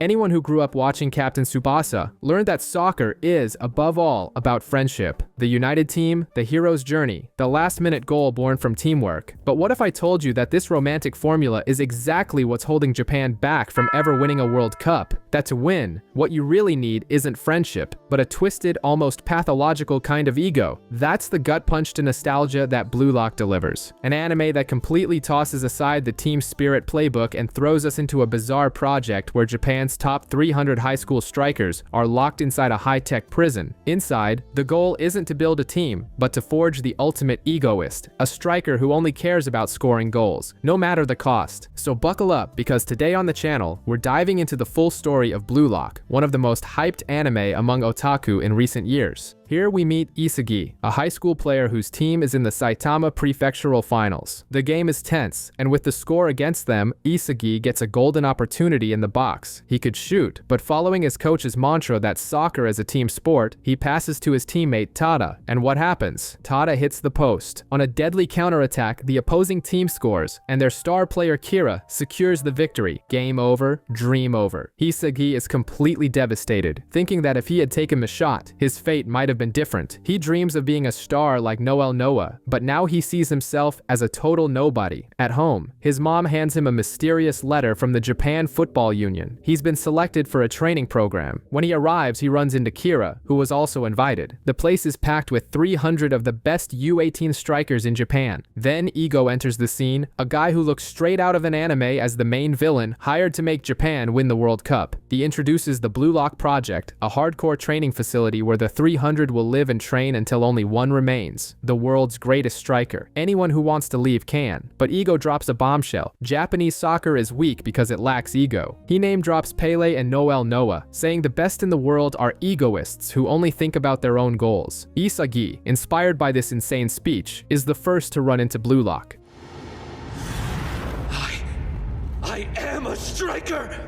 Anyone who grew up watching Captain Tsubasa learned that soccer is, above all, about friendship. The united team, the hero's journey, the last-minute goal born from teamwork. But what if I told you that this romantic formula is exactly what's holding Japan back from ever winning a World Cup? That to win, what you really need isn't friendship, but a twisted, almost pathological kind of ego. That's the gut punch to nostalgia that Blue Lock delivers. An anime that completely tosses aside the team spirit playbook and throws us into a bizarre project where Japan's top 300 high school strikers are locked inside a high-tech prison. Inside, the goal isn't to build a team, but to forge the ultimate egoist, a striker who only cares about scoring goals, no matter the cost. So buckle up, because today on the channel, we're diving into the full story of Blue Lock, one of the most hyped anime among otaku in recent years. Here we meet Isagi, a high school player whose team is in the Saitama Prefectural Finals. The game is tense, and with the score against them, Isagi gets a golden opportunity in the box. He could shoot, but following his coach's mantra that soccer is a team sport, he passes to his teammate Tada. And what happens? Tada hits the post. On a deadly counterattack, the opposing team scores, and their star player Kira secures the victory. Game over, dream over. Isagi is completely devastated, thinking that if he had taken the shot, his fate might have been different. He dreams of being a star like Noel Noah, but now he sees himself as a total nobody. At home, his mom hands him a mysterious letter from the Japan Football Union. He's been selected for a training program. When he arrives, he runs into Kira, who was also invited. The place is packed with 300 of the best U18 strikers in Japan. Then Ego enters the scene, a guy who looks straight out of an anime as the main villain, hired to make Japan win the World Cup. He introduces the Blue Lock Project, a hardcore training facility where the 300 will live and train until only one remains, the world's greatest striker. Anyone who wants to leave can. But Ego drops a bombshell. Japanese soccer is weak because it lacks ego. He name drops Pele and Noel Noah, saying the best in the world are egoists who only think about their own goals. Isagi, inspired by this insane speech, is the first to run into Blue Lock. I am a striker!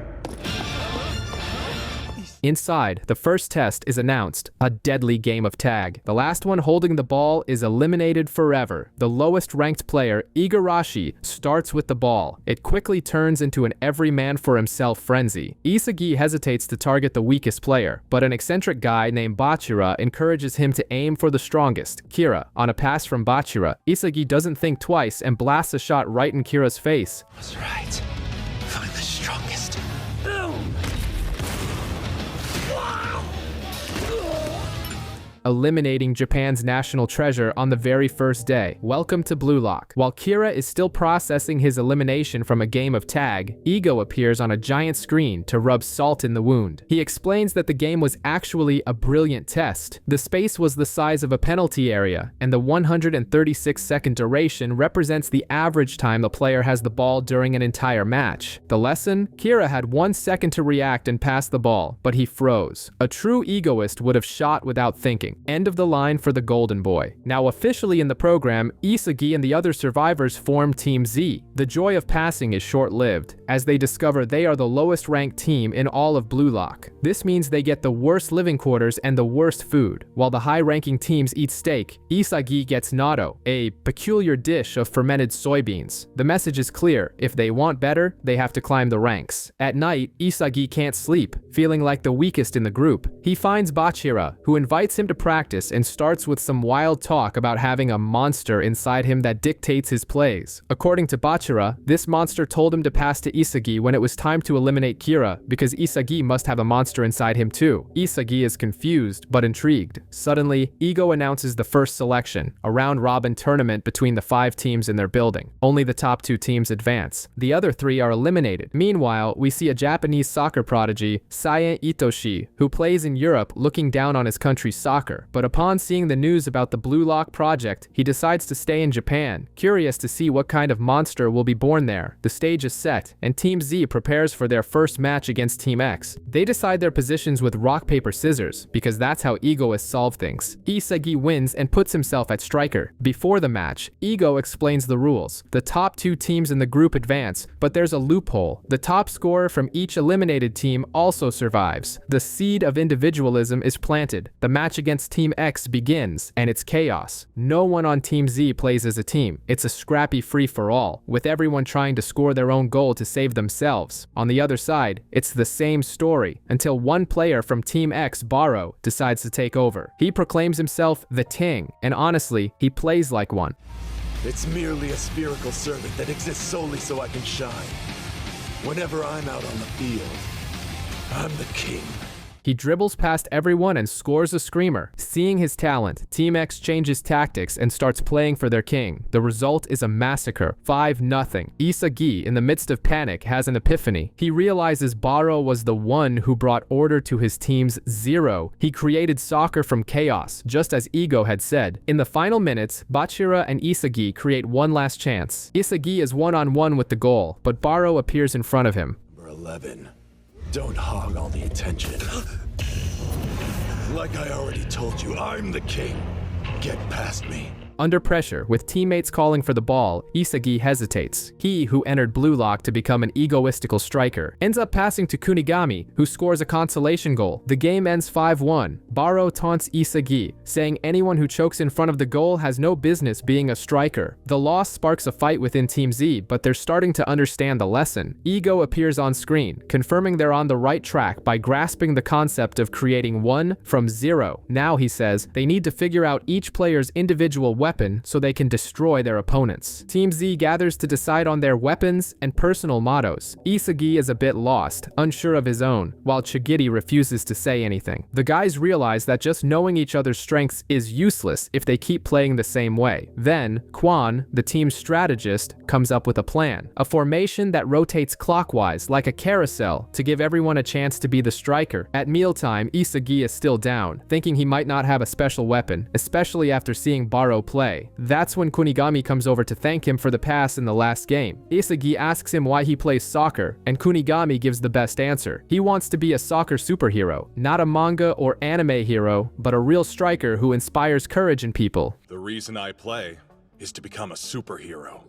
Inside, the first test is announced, a deadly game of tag. The last one holding the ball is eliminated forever. The lowest ranked player, Igarashi, starts with the ball. It quickly turns into an every man for himself frenzy. Isagi hesitates to target the weakest player, but an eccentric guy named Bachira encourages him to aim for the strongest, Kira. On a pass from Bachira, Isagi doesn't think twice and blasts a shot right in Kira's face. That's right. Find the strongest. Eliminating Japan's national treasure on the very first day. Welcome to Blue Lock. While Kira is still processing his elimination from a game of tag, Ego appears on a giant screen to rub salt in the wound. He explains that the game was actually a brilliant test. The space was the size of a penalty area, and the 136-second duration represents the average time the player has the ball during an entire match. The lesson? Kira had 1 second to react and pass the ball, but he froze. A true egoist would have shot without thinking. End of the line for the Golden Boy. Now officially in the program, Isagi and the other survivors form Team Z. The joy of passing is short-lived, as they discover they are the lowest ranked team in all of Blue Lock. This means they get the worst living quarters and the worst food. While the high-ranking teams eat steak, Isagi gets natto, a peculiar dish of fermented soybeans. The message is clear: if they want better, they have to climb the ranks. At night, Isagi can't sleep, feeling like the weakest in the group. He finds Bachira, who invites him to practice and starts with some wild talk about having a monster inside him that dictates his plays. According to Bachira, this monster told him to pass to Isagi when it was time to eliminate Kira, because Isagi must have a monster inside him too. Isagi is confused but intrigued. Suddenly, Ego announces the first selection, a round-robin tournament between the 5 teams in their building. Only the top 2 teams advance. The other 3 are eliminated. Meanwhile, we see a Japanese soccer prodigy, Sae Itoshi, who plays in Europe looking down on his country's soccer. But upon seeing the news about the Blue Lock project, he decides to stay in Japan, curious to see what kind of monster will be born there. The stage is set, and Team Z prepares for their first match against Team X. They decide their positions with rock, paper, scissors, because that's how egoists solve things. Isagi wins and puts himself at striker. Before the match, Ego explains the rules. The top 2 teams in the group advance, but there's a loophole. The top scorer from each eliminated team also survives. The seed of individualism is planted. The match against against Team X begins, and it's chaos. No one on Team Z plays as a team. It's a scrappy free-for-all, with everyone trying to score their own goal to save themselves. On the other side, it's the same story, until one player from Team X, Barou, decides to take over. He proclaims himself the Ting, and honestly, he plays like one. It's merely a spherical servant that exists solely so I can shine. Whenever I'm out on the field, I'm the king. He dribbles past everyone and scores a screamer. Seeing his talent, Team X changes tactics and starts playing for their king. The result is a massacre, 5-0. Isagi, in the midst of panic, has an epiphany. He realizes Barou was the one who brought order to his team's 0. He created soccer from chaos, just as Ego had said. In the final minutes, Bachira and Isagi create one last chance. Isagi is one-on-one with the goal, but Barou appears in front of him. Number 11. Don't hog all the attention. Like I already told you, I'm the king. Get past me. Under pressure, with teammates calling for the ball, Isagi hesitates. He, who entered Blue Lock to become an egoistical striker, ends up passing to Kunigami, who scores a consolation goal. The game ends 5-1. Barou taunts Isagi, saying anyone who chokes in front of the goal has no business being a striker. The loss sparks a fight within Team Z, but they're starting to understand the lesson. Ego appears on screen, confirming they're on the right track by grasping the concept of creating 1 from 0. Now, he says, they need to figure out each player's individual weapon so they can destroy their opponents. Team Z gathers to decide on their weapons and personal mottos. Isagi is a bit lost, unsure of his own, while Chigiri refuses to say anything. The guys realize that just knowing each other's strengths is useless if they keep playing the same way. Then, Quan, the team's strategist, comes up with a plan. A formation that rotates clockwise like a carousel to give everyone a chance to be the striker. At mealtime, Isagi is still down, thinking he might not have a special weapon, especially after seeing Barou play. That's when Kunigami comes over to thank him for the pass in the last game. Isagi asks him why he plays soccer, and Kunigami gives the best answer. He wants to be a soccer superhero, not a manga or anime hero, but a real striker who inspires courage in people. The reason I play is to become a superhero.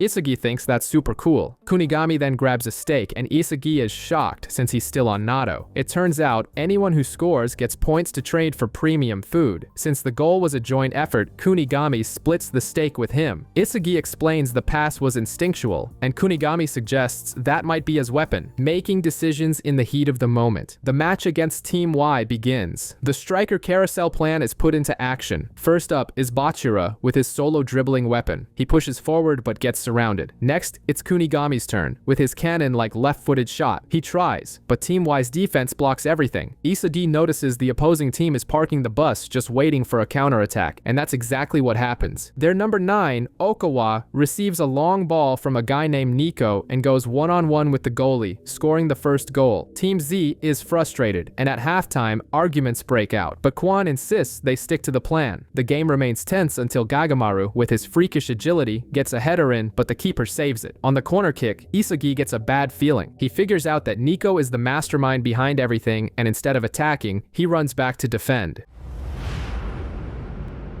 Isagi thinks that's super cool. Kunigami then grabs a steak, and Isagi is shocked since he's still on Natto. It turns out anyone who scores gets points to trade for premium food. Since the goal was a joint effort, Kunigami splits the steak with him. Isagi explains the pass was instinctual, and Kunigami suggests that might be his weapon, making decisions in the heat of the moment. The match against Team Y begins. The striker carousel plan is put into action. First up is Bachira with his solo dribbling weapon. He pushes forward but gets surrounded. Next, it's Kunigami's turn. With his cannon-like left-footed shot, he tries, but Team Y's defense blocks everything. Isagi notices the opposing team is parking the bus just waiting for a counterattack, and that's exactly what happens. Their number 9, Okawa, receives a long ball from a guy named Nico and goes one-on-one with the goalie, scoring the first goal. Team Z is frustrated, and at halftime, arguments break out, but Quan insists they stick to the plan. The game remains tense until Gagamaru, with his freakish agility, gets a header in, but the keeper saves it. On the corner kick, Isagi gets a bad feeling. He figures out that Nico is the mastermind behind everything, and instead of attacking, he runs back to defend.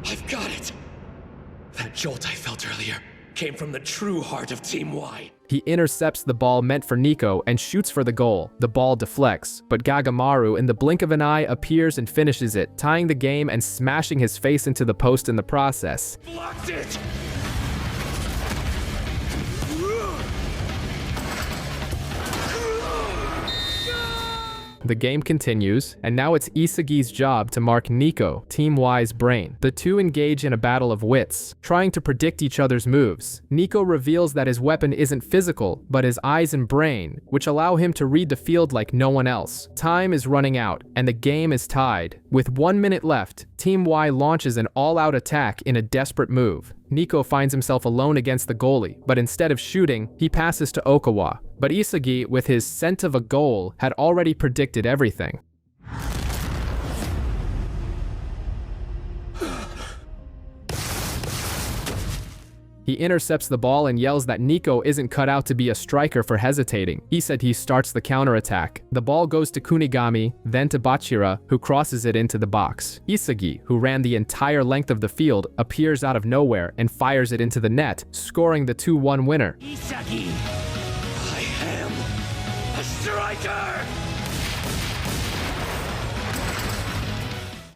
I've got it! That jolt I felt earlier came from the true heart of Team Y. He intercepts the ball meant for Nico and shoots for the goal. The ball deflects, but Gagamaru in the blink of an eye appears and finishes it, tying the game and smashing his face into the post in the process. Blocked it! The game continues, and now it's Isagi's job to mark Nico, Team Y's brain. The two engage in a battle of wits, trying to predict each other's moves. Nico reveals that his weapon isn't physical, but his eyes and brain, which allow him to read the field like no one else. Time is running out, and the game is tied. With 1 minute left, Team Y launches an all-out attack in a desperate move. Nico finds himself alone against the goalie, but instead of shooting, he passes to Okawa. But Isagi, with his scent of a goal, had already predicted everything. He intercepts the ball and yells that Nico isn't cut out to be a striker for hesitating. He said he starts the counterattack. The ball goes to Kunigami, then to Bachira, who crosses it into the box. Isagi, who ran the entire length of the field, appears out of nowhere and fires it into the net, scoring the 2-1 winner. Isagi! I am a striker!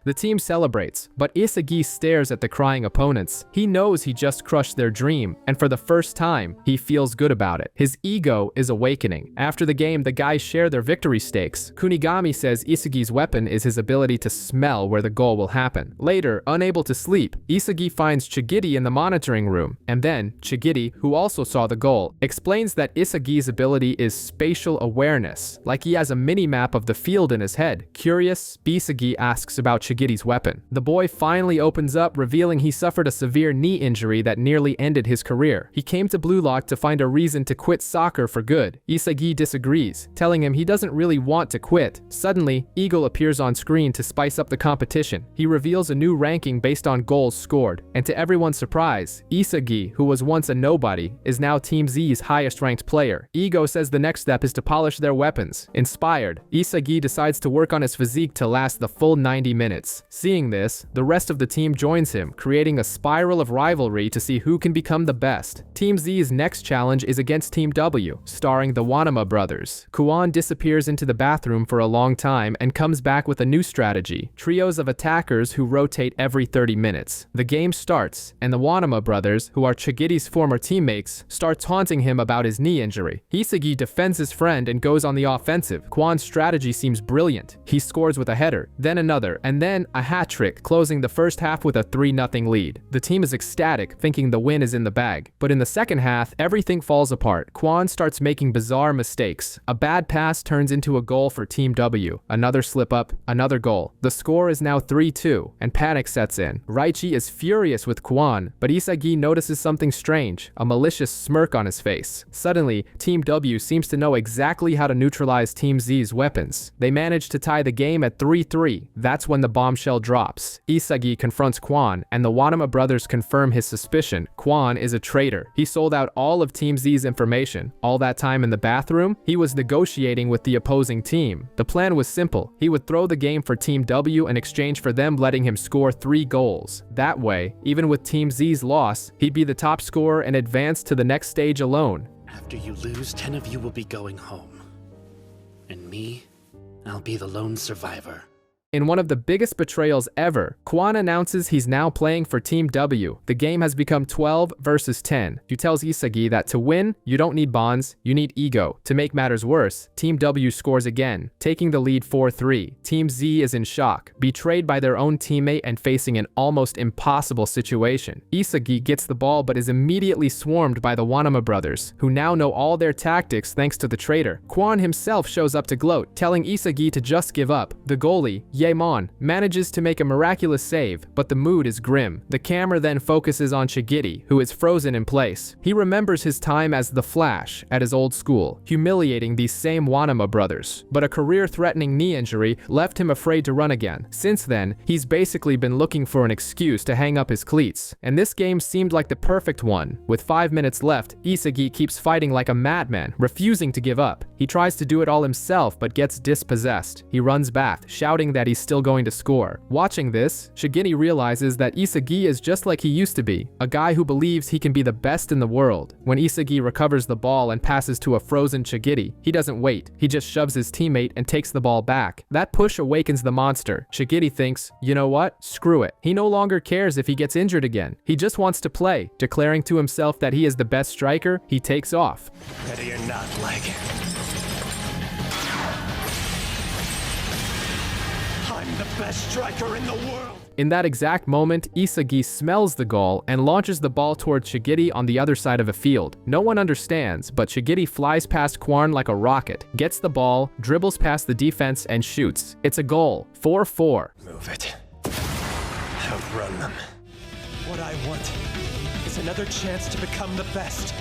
The team celebrates, but Isagi stares at the crying opponents. He knows he just crushed their dream, and for the first time, he feels good about it. His ego is awakening. After the game, the guys share their victory stakes. Kunigami says Isagi's weapon is his ability to smell where the goal will happen. Later, unable to sleep, Isagi finds Chigiri in the monitoring room, and then Chigiri, who also saw the goal, explains that Isagi's ability is spatial awareness, like he has a mini-map of the field in his head. Curious, Isagi asks about Chigiri's weapon. The boy finally opens up, revealing he suffered a severe knee injury that nearly ended his career. He came to Blue Lock to find a reason to quit soccer for good. Isagi disagrees, telling him he doesn't really want to quit. Suddenly, Eagle appears on screen to spice up the competition. He reveals a new ranking based on goals scored, and to everyone's surprise, Isagi, who was once a nobody, is now Team Z's highest-ranked player. Ego says the next step is to polish their weapons. Inspired, Isagi decides to work on his physique to last the full 90 minutes. Seeing this, the rest of the team joins him, creating a spiral of rivalry to see who can become the best. Team Z's next challenge is against Team W, starring the Wanama brothers. Kuan disappears into the bathroom for a long time and comes back with a new strategy: trios of attackers who rotate every 30 minutes. The game starts, and the Wanama brothers, who are Chigiri's former teammates, start taunting him about his knee injury. Isagi defends his friend and goes on the offensive. Kuan's strategy seems brilliant. He scores with a header, then another, and then a hat trick, closing the first half with a 3-0 lead. The team is ecstatic, thinking the win is in the bag. But in the second half, everything falls apart. Kuan starts making bizarre mistakes. A bad pass turns into a goal for Team W. Another slip-up, another goal. The score is now 3-2, and panic sets in. Raichi is furious with Kuan, but Isagi notices something strange, a malicious smirk on his face. Suddenly, Team W seems to know exactly how to neutralize Team Z's weapons. They manage to tie the game at 3-3. That's when the bombshell drops. Isagi confronts Kuan, and the Wanama brothers confirm his suspicion. Kuan is a traitor. He sold out all of Team Z's information. All that time in the bathroom, he was negotiating with the opposing team. The plan was simple. He would throw the game for Team W in exchange for them letting him score 3 goals. That way, even with Team Z's loss, he'd be the top scorer and advance to the next stage alone. After you lose, 10 of you will be going home. And me, I'll be the lone survivor. In one of the biggest betrayals ever, Kuan announces he's now playing for Team W. The game has become 12 versus 10. He tells Isagi that to win, you don't need bonds, you need ego. To make matters worse, Team W scores again, taking the lead 4-3. Team Z is in shock, betrayed by their own teammate and facing an almost impossible situation. Isagi gets the ball but is immediately swarmed by the Wanama brothers, who now know all their tactics thanks to the traitor. Kuan himself shows up to gloat, telling Isagi to just give up. The goalie, Yaemon, manages to make a miraculous save, but the mood is grim. The camera then focuses on Chigiri, who is frozen in place. He remembers his time as the Flash at his old school, humiliating these same Wanama brothers. But a career-threatening knee injury left him afraid to run again. Since then, he's basically been looking for an excuse to hang up his cleats. And this game seemed like the perfect one. With 5 minutes left, Isagi keeps fighting like a madman, refusing to give up. He tries to do it all himself, but gets dispossessed. He runs back, shouting that he's still going to score. Watching this, Chigiri realizes that Isagi is just like he used to be, a guy who believes he can be the best in the world. When Isagi recovers the ball and passes to a frozen Chigiri, he doesn't wait. He just shoves his teammate and takes the ball back. That push awakens the monster. Chigiri thinks, you know what? Screw it. He no longer cares if he gets injured again. He just wants to play. Declaring to himself that he is the best striker, he takes off. Ready or not, leg. I'm the best striker in the world! In that exact moment, Isagi smells the goal and launches the ball towards Chigiri on the other side of a field. No one understands, but Chigiri flies past Kuan like a rocket, gets the ball, dribbles past the defense, and shoots. It's a goal. 4-4. Move it. Outrun them. What I want is another chance to become the best.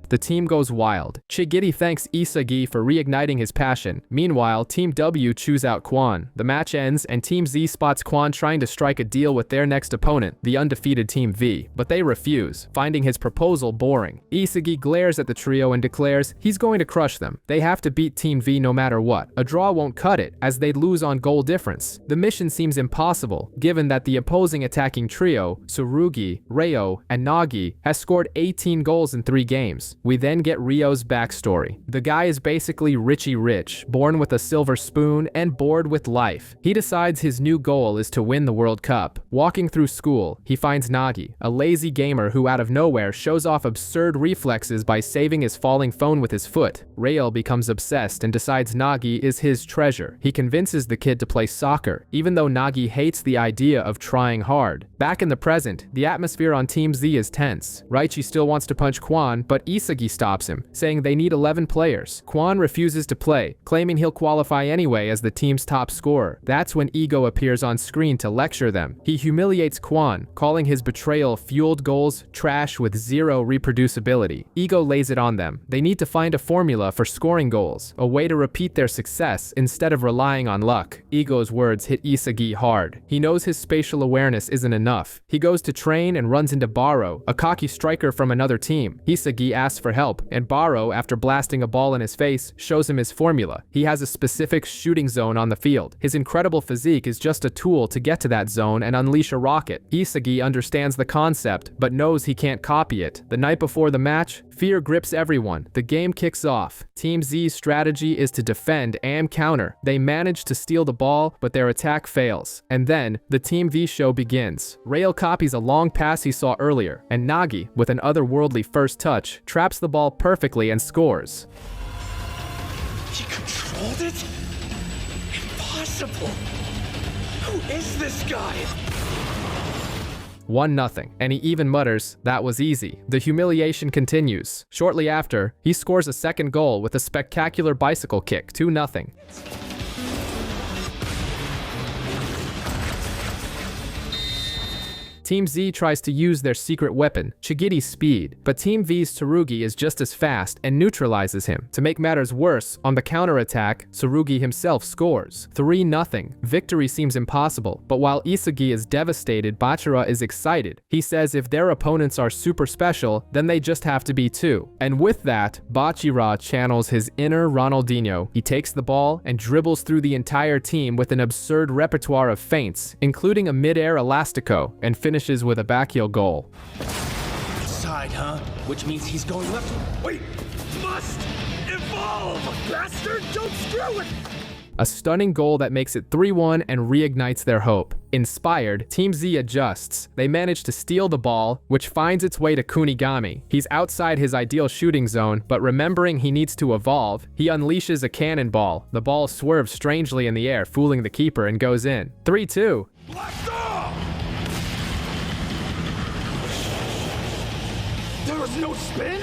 The team goes wild. Chigiri thanks Isagi for reigniting his passion. Meanwhile, Team W chews out Kuan. The match ends, and Team Z spots Kuan trying to strike a deal with their next opponent, the undefeated Team V, but they refuse, finding his proposal boring. Isagi glares at the trio and declares he's going to crush them. They have to beat Team V no matter what. A draw won't cut it, as they'd lose on goal difference. The mission seems impossible, given that the opposing attacking trio, Tsurugi, Reo, and Nagi, has scored 18 goals in 3 games. We then get Ryo's backstory. The guy is basically Richie Rich, born with a silver spoon and bored with life. He decides his new goal is to win the World Cup. Walking through school, he finds Nagi, a lazy gamer who out of nowhere shows off absurd reflexes by saving his falling phone with his foot. Ryo becomes obsessed and decides Nagi is his treasure. He convinces the kid to play soccer, even though Nagi hates the idea of trying hard. Back in the present, the atmosphere on Team Z is tense. Yoichi still wants to punch Quan, but Isagi stops him, saying they need 11 players. Quan refuses to play, claiming he'll qualify anyway as the team's top scorer. That's when Ego appears on screen to lecture them. He humiliates Quan, calling his betrayal-fueled goals trash with zero reproducibility. Ego lays it on them. They need to find a formula for scoring goals, a way to repeat their success instead of relying on luck. Ego's words hit Isagi hard. He knows his spatial awareness isn't enough. He goes to train and runs into Barou, a cocky striker from another team. Isagi asks for help, and Barou, after blasting a ball in his face, shows him his formula. He has a specific shooting zone on the field. His incredible physique is just a tool to get to that zone and unleash a rocket. Isagi understands the concept, but knows he can't copy it. The night before the match, fear grips everyone. The game kicks off. Team Z's strategy is to defend and counter. They manage to steal the ball, but their attack fails. And then, the Team V show begins. Ryo copies a long pass he saw earlier, and Nagi, with an otherworldly first touch, traps the ball perfectly and scores. He controlled it? Impossible! Who is this guy? 1-0, and he even mutters, "That was easy." The humiliation continues. Shortly after, he scores a second goal with a spectacular bicycle kick, 2-0. Team Z tries to use their secret weapon, Chigiri's speed, but Team V's Tsurugi is just as fast and neutralizes him. To make matters worse, on the counterattack, Tsurugi himself scores. 3-0. Victory seems impossible, but while Isagi is devastated, Bachira is excited. He says if their opponents are super special, then they just have to be too. And with that, Bachira channels his inner Ronaldinho. He takes the ball and dribbles through the entire team with an absurd repertoire of feints, including a mid-air elastico, and finishes with a backheel goal. Side, huh? Which means he's going left. Wait! Must evolve! Bastard, don't screw it! A stunning goal that makes it 3-1 and reignites their hope. Inspired, Team Z adjusts. They manage to steal the ball, which finds its way to Kunigami. He's outside his ideal shooting zone, but remembering he needs to evolve, he unleashes a cannonball. The ball swerves strangely in the air, fooling the keeper, and goes in. 3-2. Blast off! There was no spin?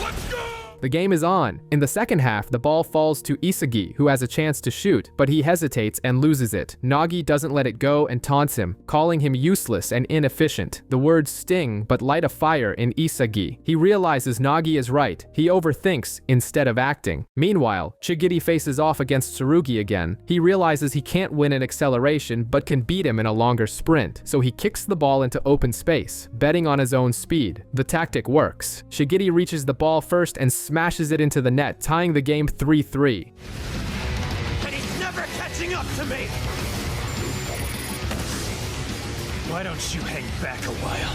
Let's go! The game is on. In the second half, the ball falls to Isagi, who has a chance to shoot, but he hesitates and loses it. Nagi doesn't let it go and taunts him, calling him useless and inefficient. The words sting but light a fire in Isagi. He realizes Nagi is right. He overthinks instead of acting. Meanwhile, Chigiri faces off against Tsurugi again. He realizes he can't win in acceleration but can beat him in a longer sprint, so he kicks the ball into open space, betting on his own speed. The tactic works. Chigiri reaches the ball first and smashes it into the net, tying the game 3-3. And he's never catching up to me! Why don't you hang back a while?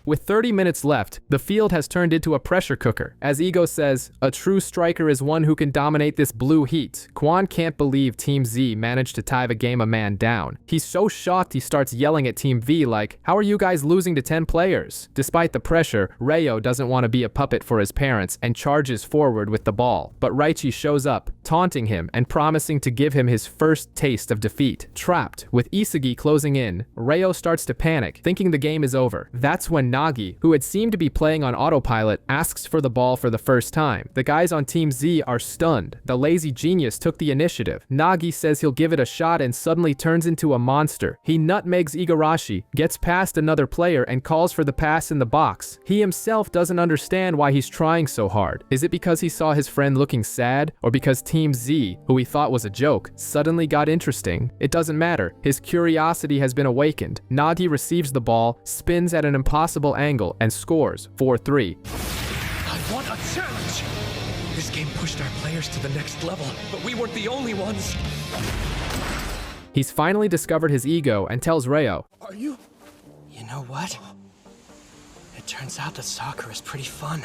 With 30 minutes left, the field has turned into a pressure cooker. As Ego says, a true striker is one who can dominate this blue heat. Quan can't believe Team Z managed to tie the game a man down. He's so shocked he starts yelling at Team V like, "How are you guys losing to 10 players?" Despite the pressure, Ryo doesn't want to be a puppet for his parents and charges forward with the ball. But Yoichi shows up, taunting him and promising to give him his first taste of defeat. Trapped, with Isagi closing in, Ryo starts to panic, thinking the game is over. That's when Nagi, who had seemed to be playing on autopilot, asks for the ball for the first time. The guys on Team Z are stunned. The lazy genius took the initiative. Nagi says he'll give it a shot and suddenly turns into a monster. He nutmegs Igarashi, gets past another player and calls for the pass in the box. He himself doesn't understand why he's trying so hard. Is it because he saw his friend looking sad, or because Team Z, who he thought was a joke, suddenly got interesting? It doesn't matter. His curiosity has been awakened. Nagi receives the ball, spins at an impossible angle, and scores 4-3. I want a challenge! This game pushed our players to the next level, but we weren't the only ones. He's finally discovered his ego and tells Ryo, Are you? You know what? It turns out that soccer is pretty fun.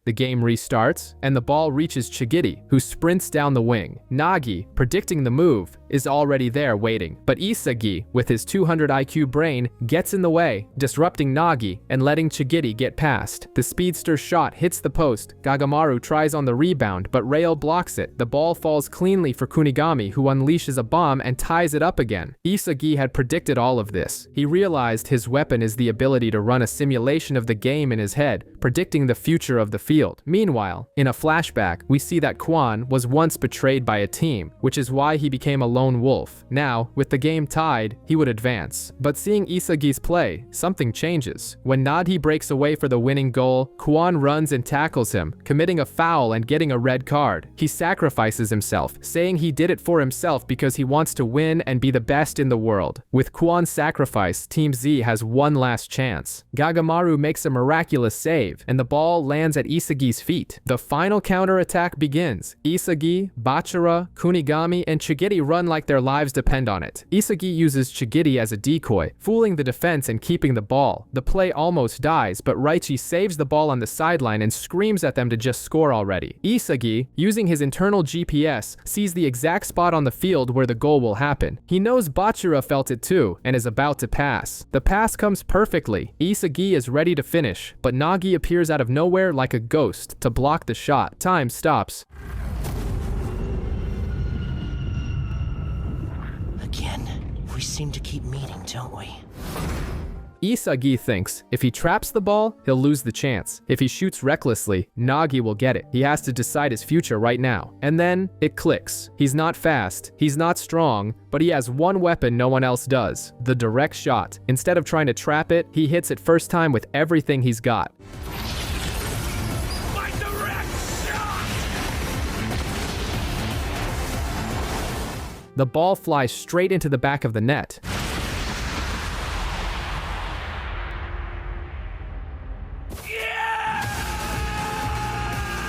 The game restarts, and the ball reaches Chigiri, who sprints down the wing. Nagi, predicting the move, is already there waiting, but Isagi, with his 200 IQ brain, gets in the way, disrupting Nagi and letting Chigiri get past. The speedster's shot hits the post. Gagamaru tries on the rebound, but Rayo blocks it. The ball falls cleanly for Kunigami, who unleashes a bomb and ties it up again. Isagi had predicted all of this. He realized his weapon is the ability to run a simulation of the game in his head, predicting the future of the field. Meanwhile, in a flashback, we see that Quan was once betrayed by a team, which is why he became a lone wolf. Now, with the game tied, he would advance. But seeing Isagi's play, something changes. When Nagi breaks away for the winning goal, Quan runs and tackles him, committing a foul and getting a red card. He sacrifices himself, saying he did it for himself because he wants to win and be the best in the world. With Quan's sacrifice, Team Z has one last chance. Gagamaru makes a miraculous save, and the ball lands at Isagi's feet. The final counterattack begins. Isagi, Bachira, Kunigami, and Chigiri run like their lives depend on it. Isagi uses Chigiri as a decoy, fooling the defense and keeping the ball. The play almost dies, but Raichi saves the ball on the sideline and screams at them to just score already. Isagi, using his internal GPS, sees the exact spot on the field where the goal will happen. He knows Bachira felt it too, and is about to pass. The pass comes perfectly. Isagi is ready to finish, but Nagi appears out of nowhere like a ghost to block the shot. Time stops. Again, we seem to keep meeting, don't we? Isagi thinks if he traps the ball, he'll lose the chance. If he shoots recklessly, Nagi will get it. He has to decide his future right now. And then it clicks. He's not fast, he's not strong, but he has one weapon no one else does: the direct shot. Instead of trying to trap it, he hits it first time with everything he's got. My direct shot! The ball flies straight into the back of the net.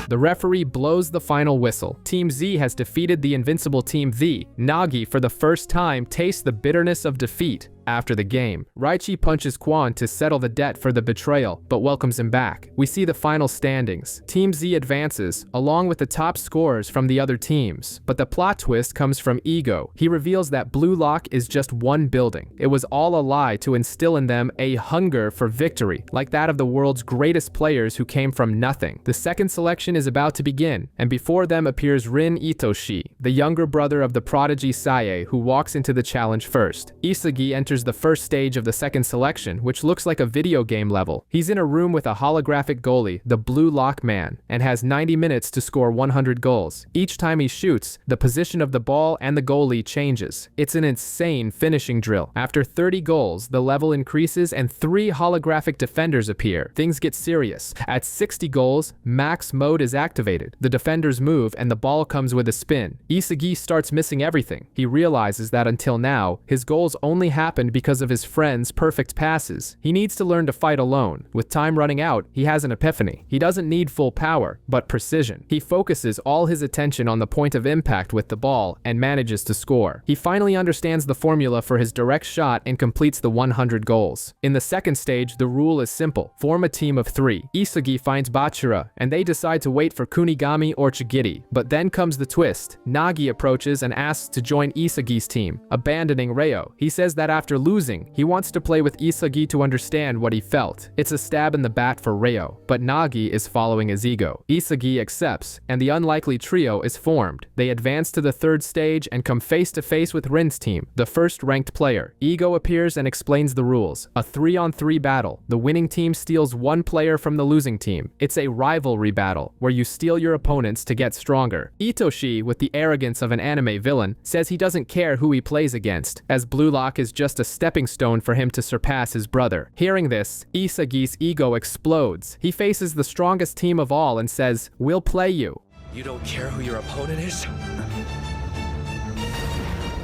The referee blows the final whistle. Team Z has defeated the invincible Team V. Nagi, for the first time, tastes the bitterness of defeat. After the game, Raichi punches Quan to settle the debt for the betrayal, but welcomes him back. We see the final standings. Team Z advances, along with the top scorers from the other teams. But the plot twist comes from Ego. He reveals that Blue Lock is just one building. It was all a lie to instill in them a hunger for victory, like that of the world's greatest players who came from nothing. The second selection is about to begin, and before them appears Rin Itoshi, the younger brother of the prodigy Sae, who walks into the challenge first. Isagi enters the first stage of the second selection, which looks like a video game level. He's in a room with a holographic goalie, the Blue Lock Man, and has 90 minutes to score 100 goals. Each time he shoots, the position of the ball and the goalie changes. It's an insane finishing drill. After 30 goals, the level increases and 3 holographic defenders appear. Things get serious. At 60 goals, max mode is activated. The defenders move and the ball comes with a spin. Isagi starts missing everything. He realizes that until now, his goals only happened because of his friends' perfect passes. He needs to learn to fight alone. With time running out, he has an epiphany. He doesn't need full power, but precision. He focuses all his attention on the point of impact with the ball and manages to score. He finally understands the formula for his direct shot and completes the 100 goals. In the second stage, the rule is simple. Form a team of 3. Isagi finds Bachira, and they decide to wait for Kunigami or Chigiri. But then comes the twist. Nagi approaches and asks to join Isagi's team, abandoning Rayo. He says that after losing, he wants to play with Isagi to understand what he felt. It's a stab in the back for Rayo, but Nagi is following his ego. Isagi accepts, and the unlikely trio is formed. They advance to the third stage and come face to face with Rin's team, the first ranked player. Ego appears and explains the rules. A 3-on-3 battle. The winning team steals one player from the losing team. It's a rivalry battle, where you steal your opponents to get stronger. Itoshi, with the arrogance of an anime villain, says he doesn't care who he plays against, as Blue Lock is just a stepping stone for him to surpass his brother. Hearing this, Isagi's ego explodes. He faces the strongest team of all and says, "We'll play you." You don't care who your opponent is?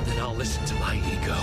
Then I'll listen to my ego.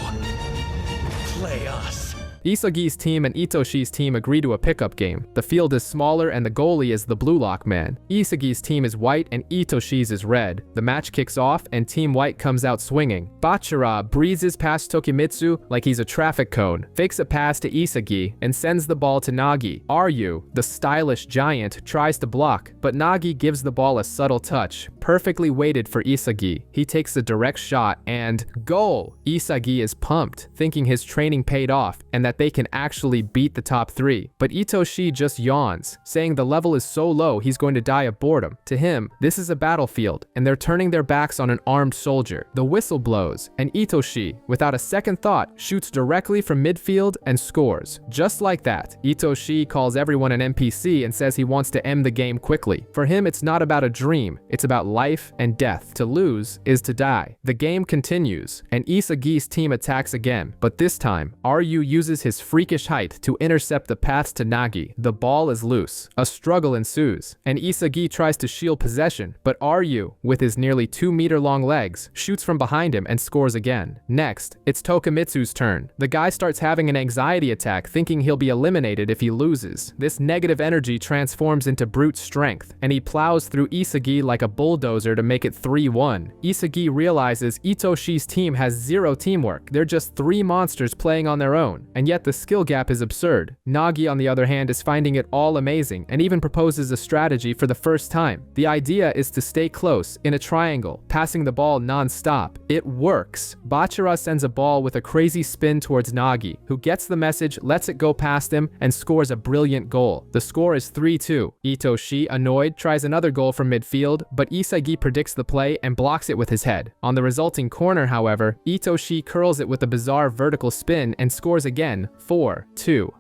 Play us. Isagi's team and Itoshi's team agree to a pickup game. The field is smaller and the goalie is the blue lock man. Isagi's team is white and Itoshi's is red. The match kicks off and Team White comes out swinging. Bachira breezes past Tokimitsu like he's a traffic cone, fakes a pass to Isagi, and sends the ball to Nagi. Ryu, the stylish giant, tries to block, but Nagi gives the ball a subtle touch, perfectly weighted for Isagi. He takes a direct shot and goal! Isagi is pumped, thinking his training paid off and that they can actually beat the top 3. But Itoshi just yawns, saying the level is so low he's going to die of boredom. To him, this is a battlefield, and they're turning their backs on an armed soldier. The whistle blows, and Itoshi, without a second thought, shoots directly from midfield and scores. Just like that, Itoshi calls everyone an NPC and says he wants to end the game quickly. For him, it's not about a dream, it's about life and death. To lose is to die. The game continues, and Isagi's team attacks again, but this time, Ryu uses his freakish height to intercept the pass to Nagi. The ball is loose. A struggle ensues, and Isagi tries to shield possession, but Ryu, with his nearly 2-meter-long legs, shoots from behind him and scores again. Next, it's Tokimitsu's turn. The guy starts having an anxiety attack, thinking he'll be eliminated if he loses. This negative energy transforms into brute strength, and he plows through Isagi like a bulldozer to make it 3-1. Isagi realizes Itoshi's team has zero teamwork. They're just 3 monsters playing on their own, and yet the skill gap is absurd. Nagi, on the other hand, is finding it all amazing and even proposes a strategy for the first time. The idea is to stay close in a triangle, passing the ball non-stop. It works. Bachira sends a ball with a crazy spin towards Nagi, who gets the message, lets it go past him, and scores a brilliant goal. The score is 3-2. Itoshi, annoyed, tries another goal from midfield, but Isagi predicts the play and blocks it with his head. On the resulting corner, however, Itoshi curls it with a bizarre vertical spin and scores again, 4-2.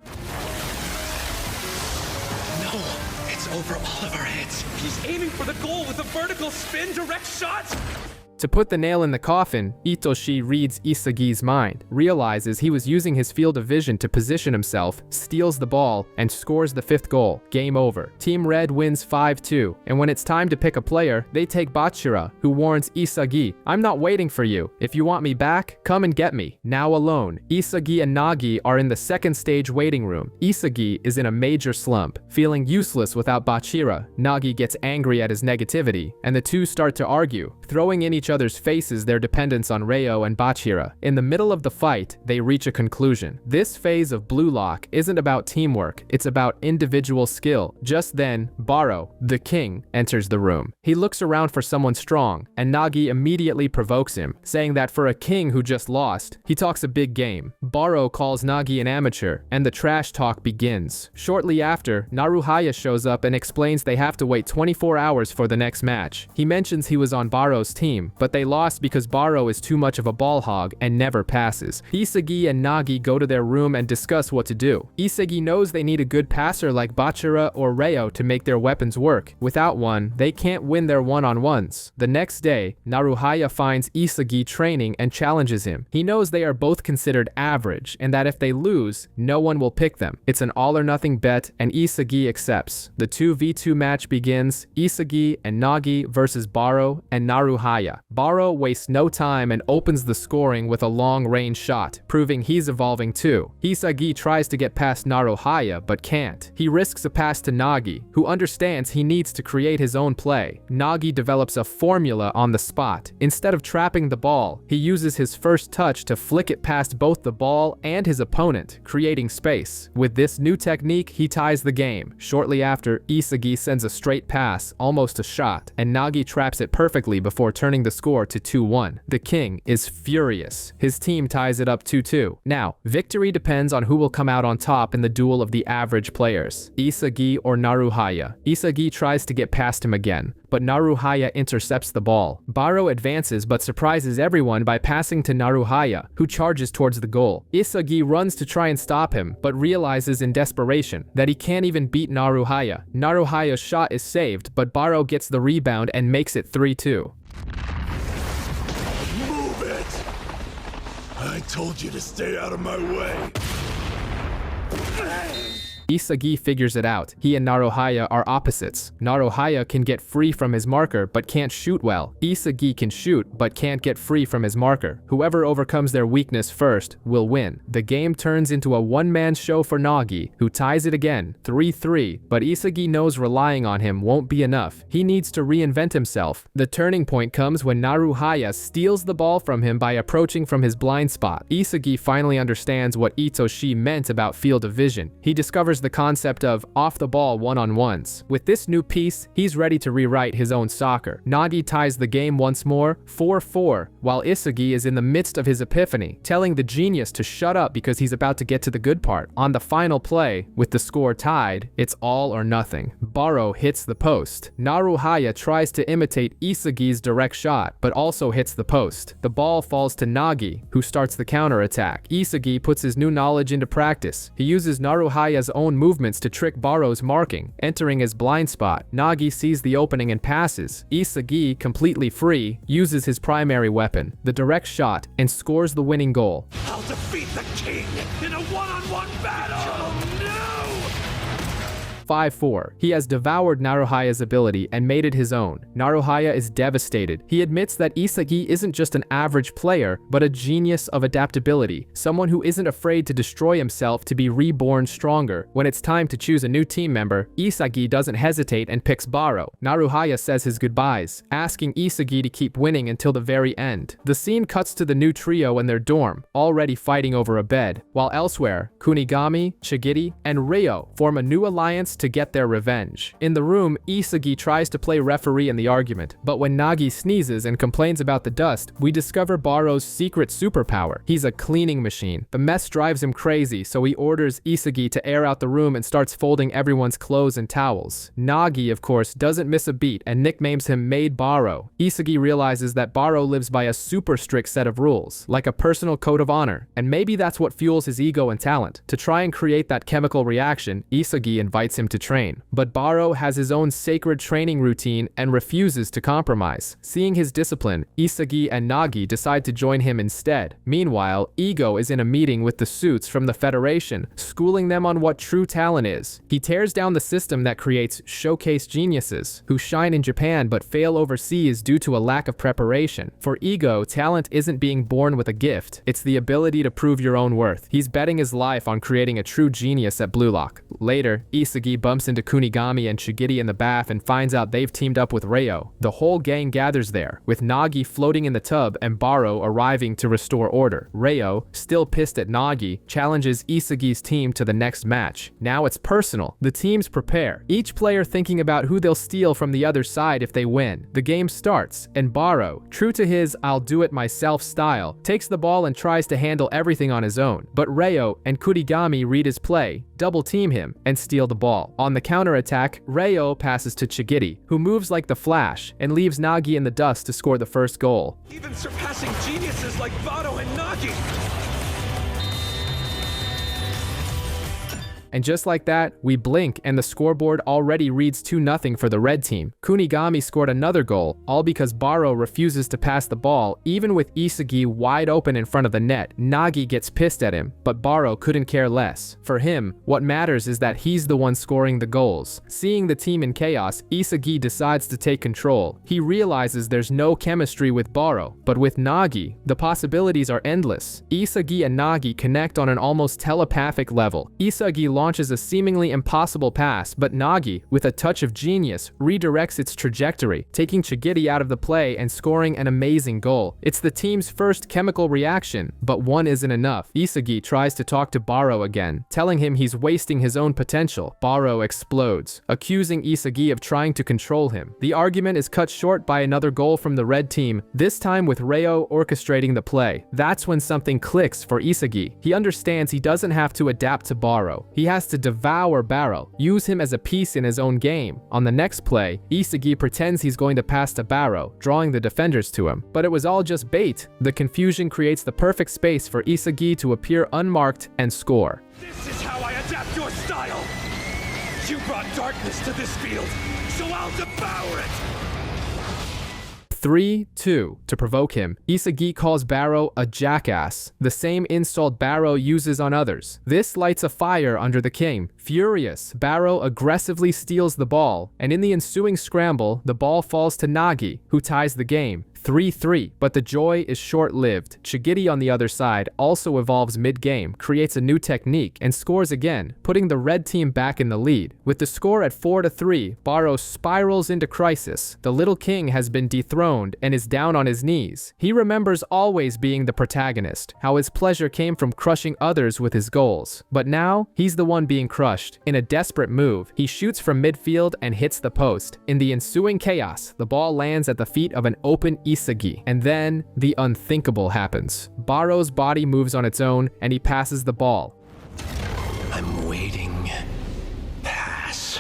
No, it's over all of our heads. He's aiming for the goal with a vertical spin direct shot. To put the nail in the coffin, Itoshi reads Isagi's mind, realizes he was using his field of vision to position himself, steals the ball, and scores the 5th goal. Game over. Team Red wins 5-2, and when it's time to pick a player, they take Bachira, who warns Isagi, "I'm not waiting for you. If you want me back, come and get me." Now alone, Isagi and Nagi are in the 2nd stage waiting room. Isagi is in a major slump, feeling useless without Bachira. Nagi gets angry at his negativity, and the two start to argue, throwing in each other's faces their dependence on Ryo and Bachira. In the middle of the fight, they reach a conclusion. This phase of Blue Lock isn't about teamwork, it's about individual skill. Just then, Barou, the king, enters the room. He looks around for someone strong, and Nagi immediately provokes him, saying that for a king who just lost, he talks a big game. Barou calls Nagi an amateur, and the trash talk begins. Shortly after, Naruhaya shows up and explains they have to wait 24 hours for the next match. He mentions he was on Barou's team, but they lost because Barou is too much of a ball hog and never passes. Isagi and Nagi go to their room and discuss what to do. Isagi knows they need a good passer like Bachira or Ryo to make their weapons work. Without one, they can't win their one-on-ones. The next day, Naruhaya finds Isagi training and challenges him. He knows they are both considered average and that if they lose, no one will pick them. It's an all-or-nothing bet and Isagi accepts. The 2v2 match begins, Isagi and Nagi versus Barou and Naruhaya. Barou wastes no time and opens the scoring with a long-range shot, proving he's evolving too. Isagi tries to get past Naruhaya but can't. He risks a pass to Nagi, who understands he needs to create his own play. Nagi develops a formula on the spot. Instead of trapping the ball, he uses his first touch to flick it past both the ball and his opponent, creating space. With this new technique, he ties the game. Shortly after, Isagi sends a straight pass, almost a shot, and Nagi traps it perfectly before turning the score to 2-1. The king is furious. His team ties it up 2-2. Now, victory depends on who will come out on top in the duel of the average players, Isagi or Naruhaya. Isagi tries to get past him again, but Naruhaya intercepts the ball. Barou advances but surprises everyone by passing to Naruhaya, who charges towards the goal. Isagi runs to try and stop him, but realizes in desperation that he can't even beat Naruhaya. Naruhaya's shot is saved, but Barou gets the rebound and makes it 3-2. Move it! I told you to stay out of my way. Isagi figures it out. He and Naruhaya are opposites. Naruhaya can get free from his marker but can't shoot well. Isagi can shoot but can't get free from his marker. Whoever overcomes their weakness first will win. The game turns into a one-man show for Nagi, who ties it again, 3-3, but Isagi knows relying on him won't be enough. He needs to reinvent himself. The turning point comes when Naruhaya steals the ball from him by approaching from his blind spot. Isagi finally understands what Itoshi meant about field of vision. He discovers the concept of off-the-ball one-on-ones. With this new piece, he's ready to rewrite his own soccer. Nagi ties the game once more, 4-4, while Isagi is in the midst of his epiphany, telling the genius to shut up because he's about to get to the good part. On the final play, with the score tied, it's all or nothing. Barou hits the post. Naruhaya tries to imitate Isagi's direct shot, but also hits the post. The ball falls to Nagi, who starts the counterattack. Isagi puts his new knowledge into practice. He uses Naruhaya's own movements to trick Barou's marking, entering his blind spot. Nagi sees the opening and passes. Isagi, completely free, uses his primary weapon, the direct shot, and scores the winning goal. I'll defeat the king in a one-on-one battle! Oh, no! 5-4. He has devoured Naruhaya's ability and made it his own. Naruhaya is devastated. He admits that Isagi isn't just an average player, but a genius of adaptability, someone who isn't afraid to destroy himself to be reborn stronger. When it's time to choose a new team member, Isagi doesn't hesitate and picks Barou. Naruhaya says his goodbyes, asking Isagi to keep winning until the very end. The scene cuts to the new trio in their dorm, already fighting over a bed, while elsewhere, Kunigami, Chigiri, and Ryo form a new alliance to get their revenge. In the room, Isagi tries to play referee in the argument, but when Nagi sneezes and complains about the dust, we discover Barou's secret superpower. He's a cleaning machine. The mess drives him crazy, so he orders Isagi to air out the room and starts folding everyone's clothes and towels. Nagi, of course, doesn't miss a beat and nicknames him Maid Barou. Isagi realizes that Barou lives by a super strict set of rules, like a personal code of honor, and maybe that's what fuels his ego and talent. To try and create that chemical reaction, Isagi invites him to train. But Barou has his own sacred training routine and refuses to compromise. Seeing his discipline, Isagi and Nagi decide to join him instead. Meanwhile, Ego is in a meeting with the suits from the Federation, schooling them on what true talent is. He tears down the system that creates showcase geniuses, who shine in Japan but fail overseas due to a lack of preparation. For Ego, talent isn't being born with a gift, it's the ability to prove your own worth. He's betting his life on creating a true genius at Blue Lock. Later, Isagi bumps into Kunigami and Chigiri in the bath and finds out they've teamed up with Ryo. The whole gang gathers there, with Nagi floating in the tub and Barou arriving to restore order. Ryo, still pissed at Nagi, challenges Isagi's team to the next match. Now it's personal. The teams prepare, each player thinking about who they'll steal from the other side if they win. The game starts, and Barou, true to his I'll do it myself style, takes the ball and tries to handle everything on his own. But Ryo and Kunigami read his play, double team him, and steal the ball. On the counterattack, Ryo passes to Chigiri, who moves like the Flash and leaves Nagi in the dust to score the first goal. Even surpassing geniuses like Barou and Nagi! And just like that, we blink and the scoreboard already reads 2-0 for the red team. Kunigami scored another goal, all because Barou refuses to pass the ball, even with Isagi wide open in front of the net. Nagi gets pissed at him, but Barou couldn't care less. For him, what matters is that he's the one scoring the goals. Seeing the team in chaos, Isagi decides to take control. He realizes there's no chemistry with Barou, but with Nagi, the possibilities are endless. Isagi and Nagi connect on an almost telepathic level. Isagi launches a seemingly impossible pass, but Nagi, with a touch of genius, redirects its trajectory, taking Chigiri out of the play and scoring an amazing goal. It's the team's first chemical reaction, but one isn't enough. Isagi tries to talk to Barou again, telling him he's wasting his own potential. Barou explodes, accusing Isagi of trying to control him. The argument is cut short by another goal from the red team, this time with Ryo orchestrating the play. That's when something clicks for Isagi. He understands he doesn't have to adapt to Barou. He has to devour Barou, use him as a piece in his own game. On the next play, Isagi pretends he's going to pass to Barou, drawing the defenders to him. But it was all just bait. The confusion creates the perfect space for Isagi to appear unmarked and score. This is how I adapt your style! You brought darkness to this field, so I'll devour it! 3-2. To provoke him, Isagi calls Barou a jackass, the same insult Barou uses on others. This lights a fire under the king. Furious, Barou aggressively steals the ball, and in the ensuing scramble, the ball falls to Nagi, who ties the game. 3-3, but the joy is short-lived. Chigiri on the other side also evolves mid-game, creates a new technique, and scores again, putting the red team back in the lead. With the score at 4-3, Barou spirals into crisis. The little king has been dethroned and is down on his knees. He remembers always being the protagonist, how his pleasure came from crushing others with his goals. But now, he's the one being crushed. In a desperate move, he shoots from midfield and hits the post. In the ensuing chaos, the ball lands at the feet of an open Isagi, and then the unthinkable happens. Barou's body moves on its own, and he passes the ball. I'm waiting. Pass.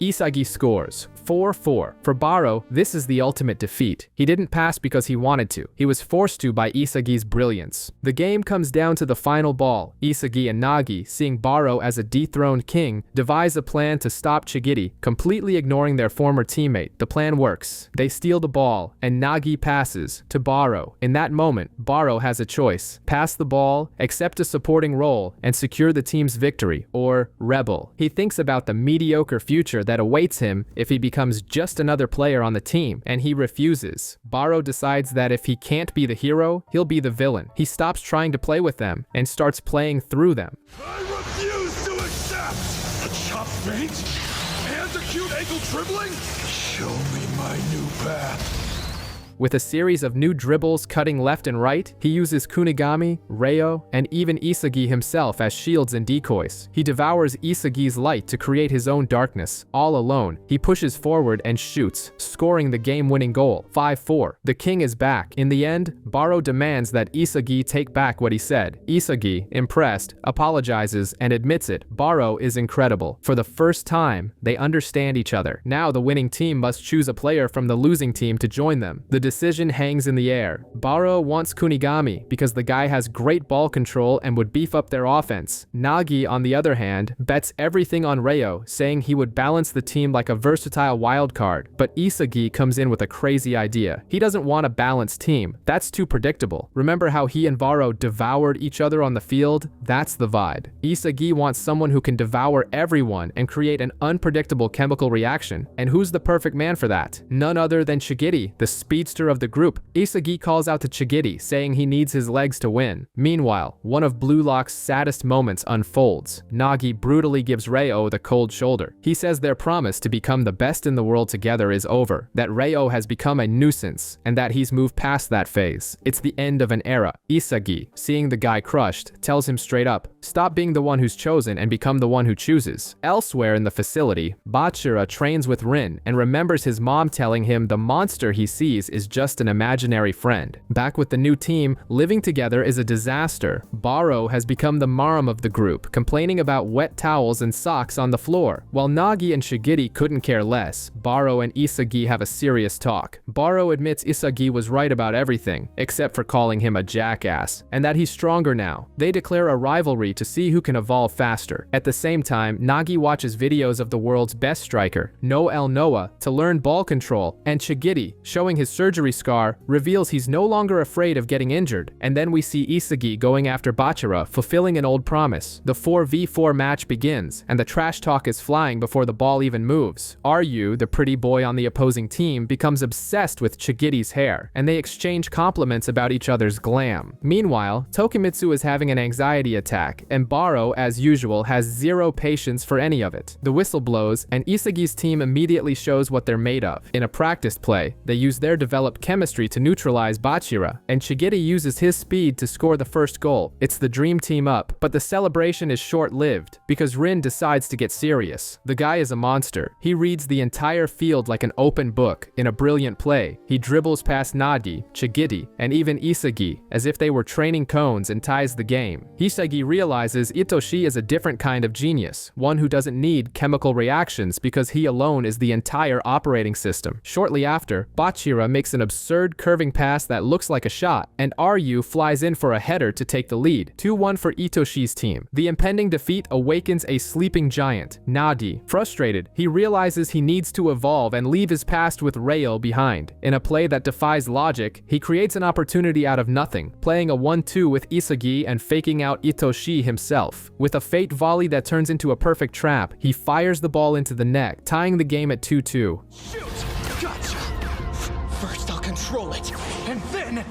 Isagi scores 4-4. For Barou, this is the ultimate defeat. He didn't pass because he wanted to. He was forced to by Isagi's brilliance. The game comes down to the final ball. Isagi and Nagi, seeing Barou as a dethroned king, devise a plan to stop Chigiri, completely ignoring their former teammate. The plan works. They steal the ball, and Nagi passes to Barou. In that moment, Barou has a choice. Pass the ball, accept a supporting role, and secure the team's victory, or rebel. He thinks about the mediocre future that awaits him if he becomes just another player on the team, and he refuses. Barou decides that if he can't be the hero, he'll be the villain. He stops trying to play with them and starts playing through them. I refuse to accept! A chopped feint? And a cute ankle dribbling? Show me my new path. With a series of new dribbles cutting left and right, he uses Kunigami, Ryo, and even Isagi himself as shields and decoys. He devours Isagi's light to create his own darkness. All alone, he pushes forward and shoots, scoring the game-winning goal. 5-4. The king is back. In the end, Barou demands that Isagi take back what he said. Isagi, impressed, apologizes and admits it. Barou is incredible. For the first time, they understand each other. Now the winning team must choose a player from the losing team to join them. The decision hangs in the air. Barou wants Kunigami because the guy has great ball control and would beef up their offense. Nagi, on the other hand, bets everything on Ryo, saying he would balance the team like a versatile wild card. But Isagi comes in with a crazy idea. He doesn't want a balanced team. That's too predictable. Remember how he and Barou devoured each other on the field? That's the vibe. Isagi wants someone who can devour everyone and create an unpredictable chemical reaction. And who's the perfect man for that? None other than Chigiri, the speedster of the group. Isagi calls out to Chigiri, saying he needs his legs to win. Meanwhile, one of Blue Lock's saddest moments unfolds. Nagi brutally gives Ryo the cold shoulder. He says their promise to become the best in the world together is over, that Ryo has become a nuisance, and that he's moved past that phase. It's the end of an era. Isagi, seeing the guy crushed, tells him straight up, stop being the one who's chosen and become the one who chooses. Elsewhere in the facility, Bachira trains with Rin and remembers his mom telling him the monster he sees is just an imaginary friend. Back with the new team, living together is a disaster. Barou has become the marm of the group, complaining about wet towels and socks on the floor. While Nagi and Chigiri couldn't care less, Barou and Isagi have a serious talk. Barou admits Isagi was right about everything, except for calling him a jackass, and that he's stronger now. They declare a rivalry to see who can evolve faster. At the same time, Nagi watches videos of the world's best striker, Noel Noah, to learn ball control, and Chigiri, showing his surgery scar, reveals he's no longer afraid of getting injured. And then we see Isagi going after Bachira, fulfilling an old promise. The 4v4 match begins, and the trash talk is flying before the ball even moves. Ryu, the pretty boy on the opposing team, becomes obsessed with Chigiri's hair, and they exchange compliments about each other's glam. Meanwhile, Tokimitsu is having an anxiety attack, and Barou, as usual, has zero patience for any of it. The whistle blows, and Isagi's team immediately shows what they're made of. In a practice play, they use their developed chemistry to neutralize Bachira, and Chigiri uses his speed to score the first goal. It's the dream team up, but the celebration is short-lived, because Rin decides to get serious. The guy is a monster. He reads the entire field like an open book. In a brilliant play, he dribbles past Nagi, Chigiri, and even Isagi, as if they were training cones, and ties the game. Isagi realizes Itoshi is a different kind of genius, one who doesn't need chemical reactions because he alone is the entire operating system. Shortly after, Bachira makes makes an absurd curving pass that looks like a shot, and Ryu flies in for a header to take the lead. 2-1 for Itoshi's team. The impending defeat awakens a sleeping giant, Nagi. Frustrated, he realizes he needs to evolve and leave his past with Rail behind. In a play that defies logic, he creates an opportunity out of nothing, playing a 1-2 with Isagi and faking out Itoshi himself. With a fate volley that turns into a perfect trap, he fires the ball into the net, tying the game at 2-2. Shoot! Gotcha! First I'll control it, and then...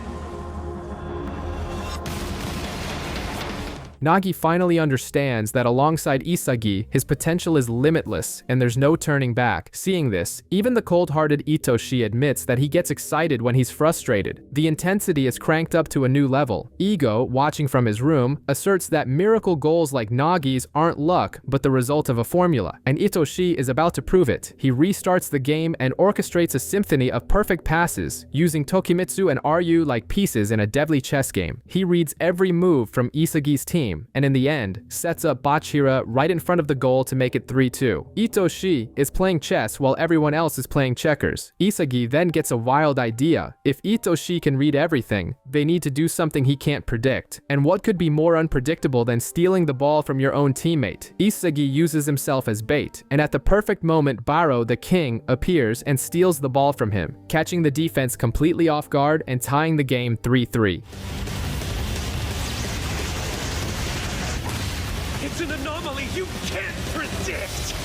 Nagi finally understands that alongside Isagi, his potential is limitless and there's no turning back. Seeing this, even the cold-hearted Itoshi admits that he gets excited when he's frustrated. The intensity is cranked up to a new level. Ego, watching from his room, asserts that miracle goals like Nagi's aren't luck but the result of a formula, and Itoshi is about to prove it. He restarts the game and orchestrates a symphony of perfect passes, using Tokimitsu and Ryu like pieces in a deadly chess game. He reads every move from Isagi's team, and in the end, sets up Bachira right in front of the goal to make it 3-2. Itoshi is playing chess while everyone else is playing checkers. Isagi then gets a wild idea. If Itoshi can read everything, they need to do something he can't predict. And what could be more unpredictable than stealing the ball from your own teammate? Isagi uses himself as bait, and at the perfect moment, Barou, the king, appears and steals the ball from him, catching the defense completely off guard and tying the game 3-3. It's an anomaly you can't predict!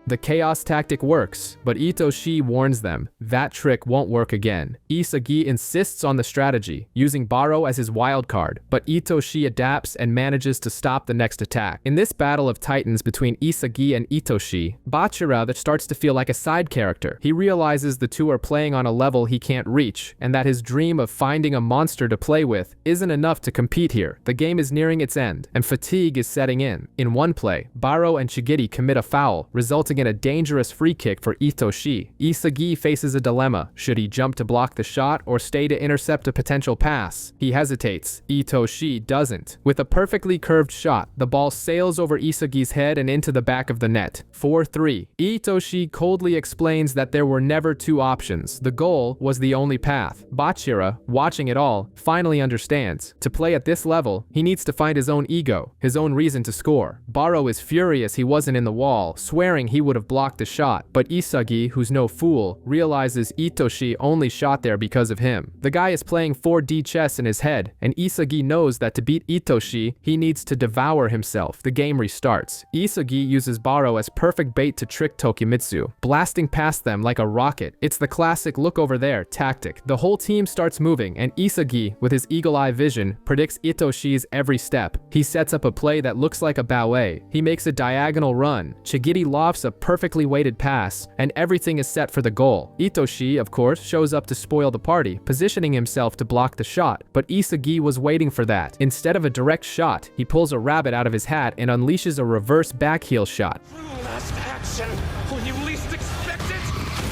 The chaos tactic works, but Itoshi warns them that trick won't work again. Isagi insists on the strategy, using Barou as his wild card, but Itoshi adapts and manages to stop the next attack. In this battle of titans between Isagi and Itoshi, Bachira that starts to feel like a side character. He realizes the two are playing on a level he can't reach, and that his dream of finding a monster to play with isn't enough to compete here. The game is nearing its end, and fatigue is setting in. In one play, Barou and Chigiri commit a foul, resulting in a dangerous free kick for Itoshi. Isagi faces a dilemma. Should he jump to block the shot or stay to intercept a potential pass? He hesitates. Itoshi doesn't. With a perfectly curved shot, the ball sails over Isagi's head and into the back of the net. 4-3. Itoshi coldly explains that there were never two options. The goal was the only path. Bachira, watching it all, finally understands. To play at this level, he needs to find his own ego, his own reason to score. Barou is furious he wasn't in the wall, swearing he would have blocked the shot, but Isagi, who's no fool, realizes Itoshi only shot there because of him. The guy is playing 4D chess in his head, and Isagi knows that to beat Itoshi, he needs to devour himself. The game restarts. Isagi uses Barou as perfect bait to trick Tokimitsu, blasting past them like a rocket. It's the classic look over there tactic. The whole team starts moving, and Isagi, with his eagle-eye vision, predicts Itoshi's every step. He sets up a play that looks like a ballet. He makes a diagonal run. Chigiri lofts a perfectly weighted pass, and everything is set for the goal. Itoshi, of course, shows up to spoil the party, positioning himself to block the shot, but Isagi was waiting for that. Instead of a direct shot, he pulls a rabbit out of his hat and unleashes a reverse backheel shot. Last action, when you least expect it,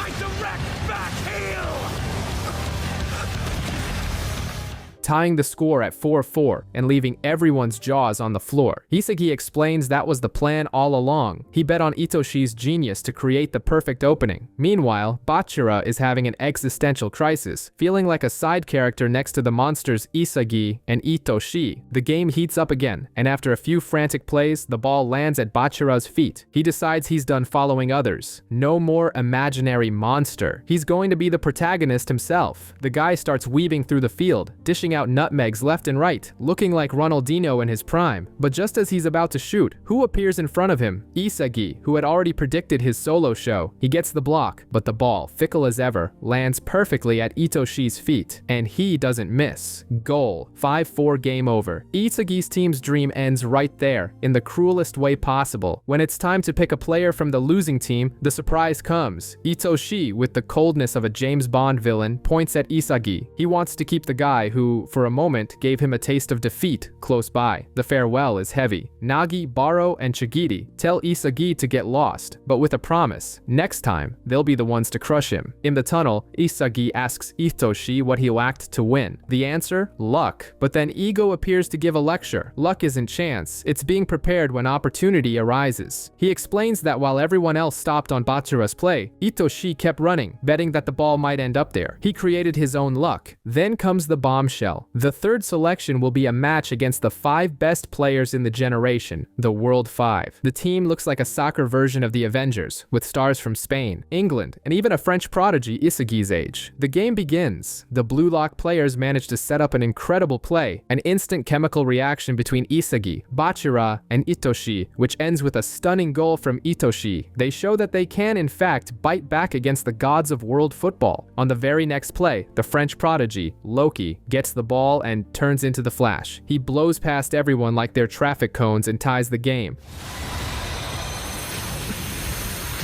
I direct backheel! Tying the score at 4-4 and leaving everyone's jaws on the floor. Isagi explains that was the plan all along. He bet on Itoshi's genius to create the perfect opening. Meanwhile, Bachira is having an existential crisis, feeling like a side character next to the monsters Isagi and Itoshi. The game heats up again, and after a few frantic plays, the ball lands at Bachira's feet. He decides he's done following others. No more imaginary monster. He's going to be the protagonist himself. The guy starts weaving through the field, dishing out nutmegs left and right, looking like Ronaldinho in his prime. But just as he's about to shoot, who appears in front of him? Isagi, who had already predicted his solo show. He gets the block, but the ball, fickle as ever, lands perfectly at Itoshi's feet, and he doesn't miss. Goal. 5-4 game over. Isagi's team's dream ends right there, in the cruelest way possible. When it's time to pick a player from the losing team, the surprise comes. Itoshi, with the coldness of a James Bond villain, points at Isagi. He wants to keep the guy who, who, for a moment, gave him a taste of defeat close by. The farewell is heavy. Nagi, Barou, and Chigiri tell Isagi to get lost, but with a promise. Next time, they'll be the ones to crush him. In the tunnel, Isagi asks Itoshi what he lacked to win. The answer? Luck. But then Ego appears to give a lecture. Luck isn't chance, it's being prepared when opportunity arises. He explains that while everyone else stopped on Bachira's play, Itoshi kept running, betting that the ball might end up there. He created his own luck. Then comes the bombshell. The third selection will be a match against the 5 best players in the generation, the World 5. The team looks like a soccer version of the Avengers, with stars from Spain, England, and even a French prodigy Isagi's age. The game begins. The Blue Lock players manage to set up an incredible play, an instant chemical reaction between Isagi, Bachira, and Itoshi, which ends with a stunning goal from Itoshi. They show that they can, in fact, bite back against the gods of world football. On the very next play, the French prodigy, Loki, gets the ball and turns into the Flash. He blows past everyone like they're traffic cones and ties the game.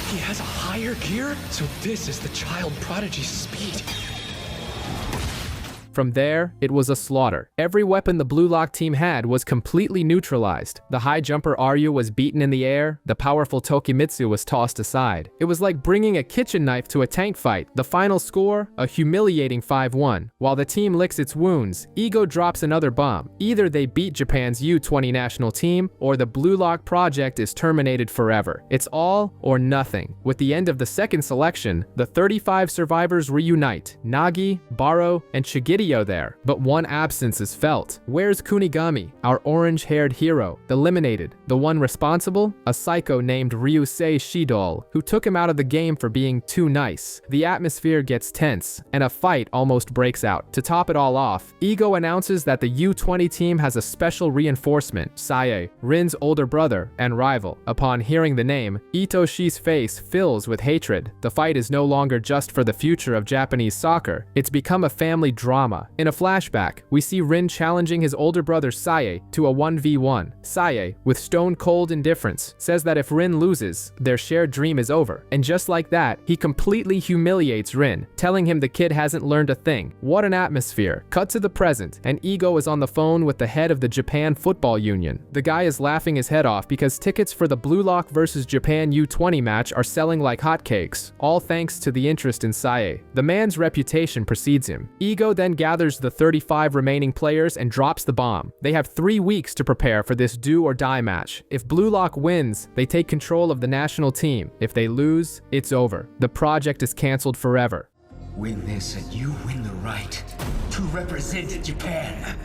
He has a higher gear? So this is the child prodigy's speed. From there, it was a slaughter. Every weapon the Blue Lock team had was completely neutralized. The high jumper Ryu was beaten in the air, the powerful Tokimitsu was tossed aside. It was like bringing a kitchen knife to a tank fight. The final score? A humiliating 5-1. While the team licks its wounds, Ego drops another bomb. Either they beat Japan's U20 national team, or the Blue Lock project is terminated forever. It's all or nothing. With the end of the second selection, the 35 survivors reunite. Nagi, Barou, and Chigiri there, but one absence is felt. Where's Kunigami, our orange-haired hero? Eliminated. The one responsible? A psycho named Ryusei Shidol, who took him out of the game for being too nice. The atmosphere gets tense, and a fight almost breaks out. To top it all off, Ego announces that the U20 team has a special reinforcement, Sae, Rin's older brother and rival. Upon hearing the name, Itoshi's face fills with hatred. The fight is no longer just for the future of Japanese soccer, it's become a family drama. In a flashback, we see Rin challenging his older brother Sae to a 1v1. Sae, with stone-cold indifference, says that if Rin loses, their shared dream is over. And just like that, he completely humiliates Rin, telling him the kid hasn't learned a thing. What an atmosphere. Cut to the present, and Ego is on the phone with the head of the Japan Football Union. The guy is laughing his head off because tickets for the Blue Lock vs Japan U20 match are selling like hotcakes, all thanks to the interest in Sae. The man's reputation precedes him. Ego then gathers the 35 remaining players and drops the bomb. They have 3 weeks to prepare for this do-or-die match. If Blue Lock wins, they take control of the national team. If they lose, it's over. The project is canceled forever. Win this and you win the right to represent Japan.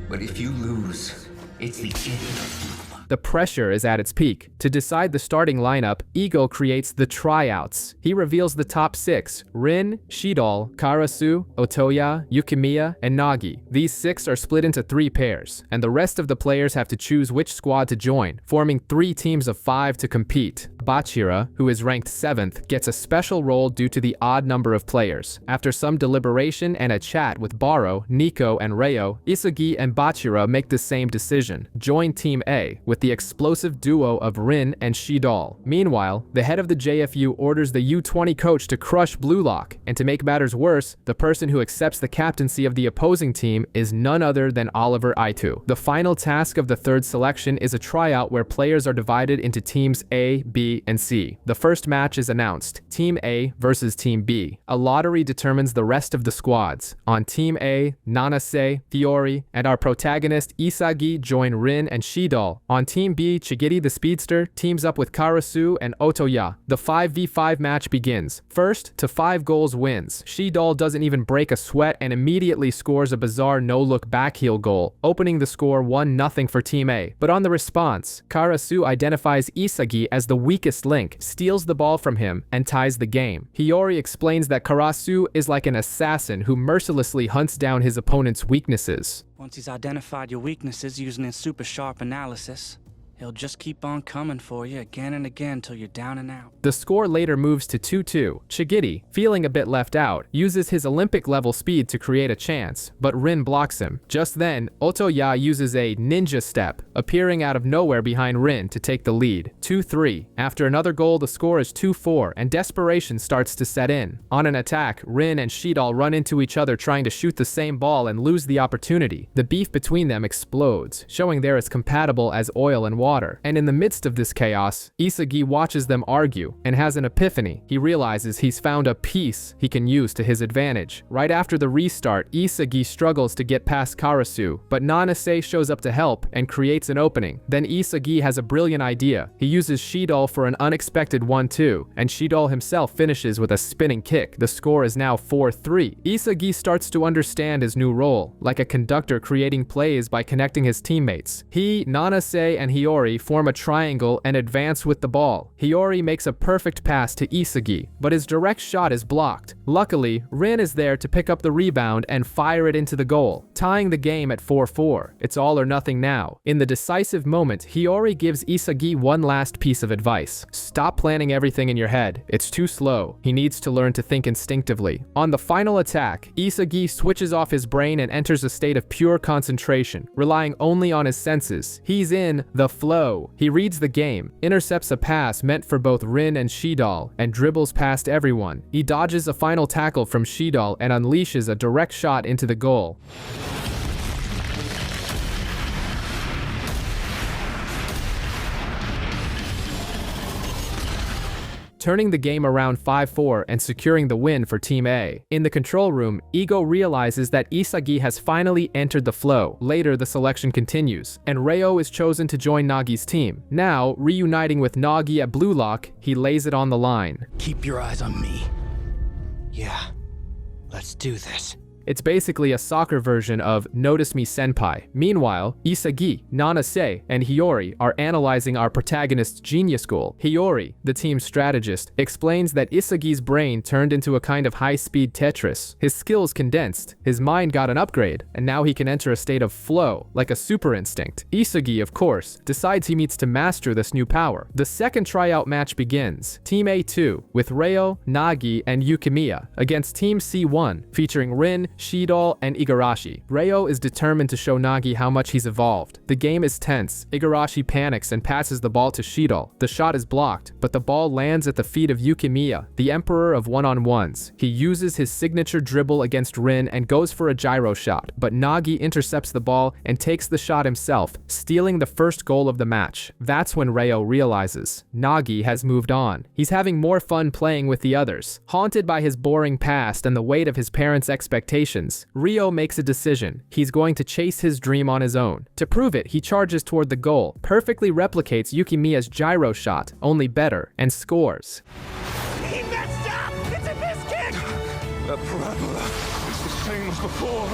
But if you lose, it's the end of you. The pressure is at its peak. To decide the starting lineup, Ego creates the tryouts. He reveals the top 6: Rin, Shidol, Karasu, Otoya, Yukimiya, and Nagi. These 6 are split into 3 pairs, and the rest of the players have to choose which squad to join, forming 3 teams of 5 to compete. Bachira, who is ranked 7th, gets a special role due to the odd number of players. After some deliberation and a chat with Barou, Nico, and Reo, Isagi and Bachira make the same decision: join Team A, with the explosive duo of Rin and Shidol. Meanwhile, the head of the JFU orders the U20 coach to crush Blue Lock, and to make matters worse, the person who accepts the captaincy of the opposing team is none other than Oliver Aitu. The final task of the third selection is a tryout where players are divided into teams A, B, and C. The first match is announced: Team A versus Team B. A lottery determines the rest of the squads. On Team A, Nanase, Fiori, and our protagonist Isagi join Rin and Shidol. On Team B, Chigiri the Speedster teams up with Karasu and Otoya. The 5v5 match begins. First to 5 goals wins. Shidol doesn't even break a sweat and immediately scores a bizarre no-look backheel goal, opening the score 1-0 for Team A. But on the response, Karasu identifies Isagi as the weakest link, steals the ball from him, and ties the game. Hiyori explains that Karasu is like an assassin who mercilessly hunts down his opponent's weaknesses. Once he's identified your weaknesses using his super sharp analysis, He'll just keep on coming for you again and again till you're down and out. The score later moves to 2-2. Chigiri, feeling a bit left out, uses his Olympic-level speed to create a chance, but Rin blocks him. Just then, Otoya uses a ninja step, appearing out of nowhere behind Rin to take the lead. 2-3. After another goal, the score is 2-4, and desperation starts to set in. On an attack, Rin and Shidal run into each other trying to shoot the same ball and lose the opportunity. The beef between them explodes, showing they're as compatible as oil and water. And in the midst of this chaos, Isagi watches them argue and has an epiphany. He realizes he's found a piece he can use to his advantage. Right after the restart, Isagi struggles to get past Karasu, but Nanase shows up to help and creates an opening. Then Isagi has a brilliant idea. He uses Shidal for an unexpected 1-2, and Shidal himself finishes with a spinning kick. The score is now 4-3. Isagi starts to understand his new role, like a conductor creating plays by connecting his teammates. He, Nanase, and Hiyori form a triangle and advance with the ball. Hiyori makes a perfect pass to Isagi, but his direct shot is blocked. Luckily, Rin is there to pick up the rebound and fire it into the goal, tying the game at 4-4. It's all or nothing now. In the decisive moment, Hiyori gives Isagi one last piece of advice. Stop planning everything in your head. It's too slow. He needs to learn to think instinctively. On the final attack, Isagi switches off his brain and enters a state of pure concentration, relying only on his senses. He's in the flow. He reads the game, intercepts a pass meant for both Rin and Shidal, and dribbles past everyone. He dodges a final tackle from Shidal and unleashes a direct shot into the goal. Turning the game around 5-4 and securing the win for Team A. In the control room, Igo realizes that Isagi has finally entered the flow. Later, the selection continues, and Reo is chosen to join Nagi's team. Now, reuniting with Nagi at Blue Lock, he lays it on the line. Keep your eyes on me. Yeah, let's do this. It's basically a soccer version of Notice Me Senpai. Meanwhile, Isagi, Nanase, and Hiyori are analyzing our protagonist's genius goal. Hiyori, the team's strategist, explains that Isagi's brain turned into a kind of high-speed Tetris. His skills condensed, his mind got an upgrade, and now he can enter a state of flow, like a super instinct. Isagi, of course, decides he needs to master this new power. The second tryout match begins. Team A2, with Reo, Nagi, and Yukimiya, against Team C1, featuring Rin, Shidal, and Igarashi. Reo is determined to show Nagi how much he's evolved. The game is tense. Igarashi panics and passes the ball to Shidal. The shot is blocked, but the ball lands at the feet of Yukimiya, the emperor of one-on-ones. He uses his signature dribble against Rin and goes for a gyro shot, but Nagi intercepts the ball and takes the shot himself, stealing the first goal of the match. That's when Reo realizes Nagi has moved on. He's having more fun playing with the others. Haunted by his boring past and the weight of his parents' expectations, Ryo makes a decision. He's going to chase his dream on his own. To prove it, he charges toward the goal, perfectly replicates Yukimiya's gyro shot, only better, and scores. He messed up! It's a miss kick! That parabola is the same as before.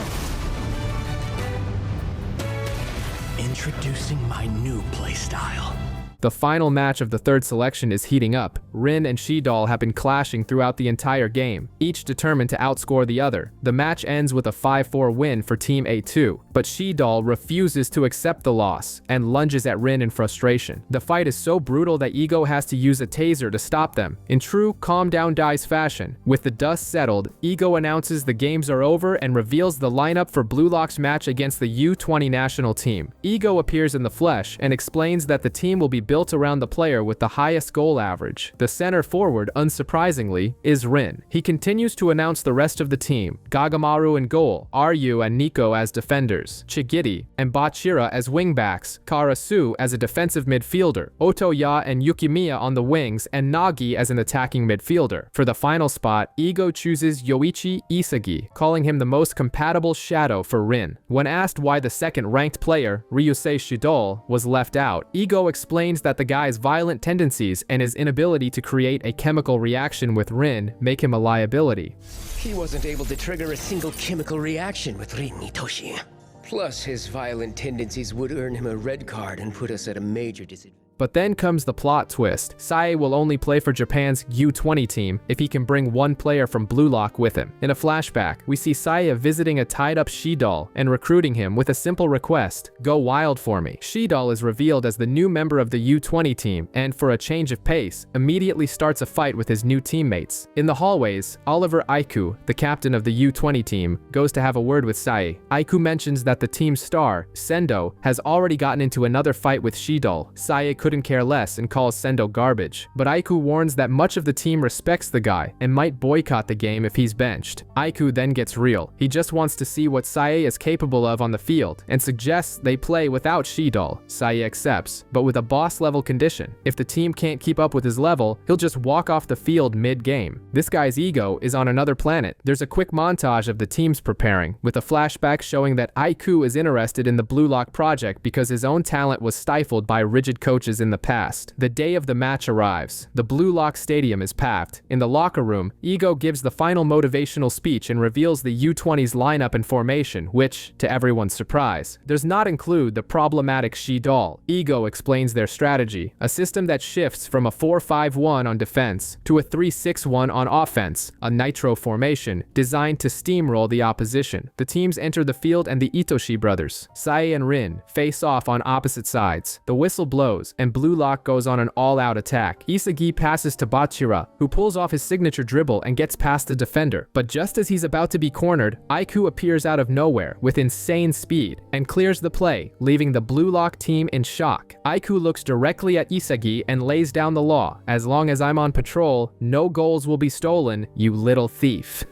Introducing my new playstyle. The final match of the third selection is heating up. Rin and Shidal have been clashing throughout the entire game, each determined to outscore the other. The match ends with a 5-4 win for Team A2, but Shidal refuses to accept the loss and lunges at Rin in frustration. The fight is so brutal that Igo has to use a taser to stop them. In true calm down dice fashion, with the dust settled, Igo announces the games are over and reveals the lineup for Blue Lock's match against the U20 national team. Igo appears in the flesh and explains that the team will be built around the player with the highest goal average. The center forward, unsurprisingly, is Rin. He continues to announce the rest of the team: Gagamaru in goal, Ryu and Nico as defenders, Chigiri and Bachira as wingbacks, Karasu as a defensive midfielder, Otoya and Yukimiya on the wings, and Nagi as an attacking midfielder. For the final spot, Igo chooses Yoichi Isagi, calling him the most compatible shadow for Rin. When asked why the second-ranked player, Ryusei Shidal, was left out, Igo explains that the guy's violent tendencies and his inability to create a chemical reaction with Rin make him a liability. He wasn't able to trigger a single chemical reaction with Rin Mitoshi. Plus, his violent tendencies would earn him a red card and put us at a major disadvantage. But then comes the plot twist. Sae will only play for Japan's U20 team if he can bring one player from Blue Lock with him. In a flashback, we see Sae visiting a tied-up She-Doll and recruiting him with a simple request: go wild for me. She-Doll is revealed as the new member of the U20 team and, for a change of pace, immediately starts a fight with his new teammates. In the hallways, Oliver Aiku, the captain of the U20 team, goes to have a word with Sae. Aiku mentions that the team's star, Sendo, has already gotten into another fight with She-Doll. Sae couldn't care less and calls Sendo garbage, but Aiku warns that much of the team respects the guy and might boycott the game if he's benched. Aiku then gets real. He just wants to see what Sae is capable of on the field and suggests they play without She-Doll. Sae accepts, but with a boss-level condition. If the team can't keep up with his level, he'll just walk off the field mid-game. This guy's ego is on another planet. There's a quick montage of the teams preparing, with a flashback showing that Aiku is interested in the Blue Lock project because his own talent was stifled by rigid coaches in the past. The day of the match arrives. The Blue Lock stadium is packed. In the locker room, Ego gives the final motivational speech and reveals the U20's lineup and formation, which, to everyone's surprise, does not include the problematic She-Doll. Ego explains their strategy, a system that shifts from a 4-5-1 on defense to a 3-6-1 on offense, a nitro formation designed to steamroll the opposition. The teams enter the field and the Itoshi brothers, Sae and Rin, face off on opposite sides. The whistle blows and Blue Lock goes on an all-out attack. Isagi passes to Bachira, who pulls off his signature dribble and gets past the defender. But just as he's about to be cornered, Aiku appears out of nowhere with insane speed and clears the play, leaving the Blue Lock team in shock. Aiku looks directly at Isagi and lays down the law: as long as I'm on patrol, no goals will be stolen, you little thief.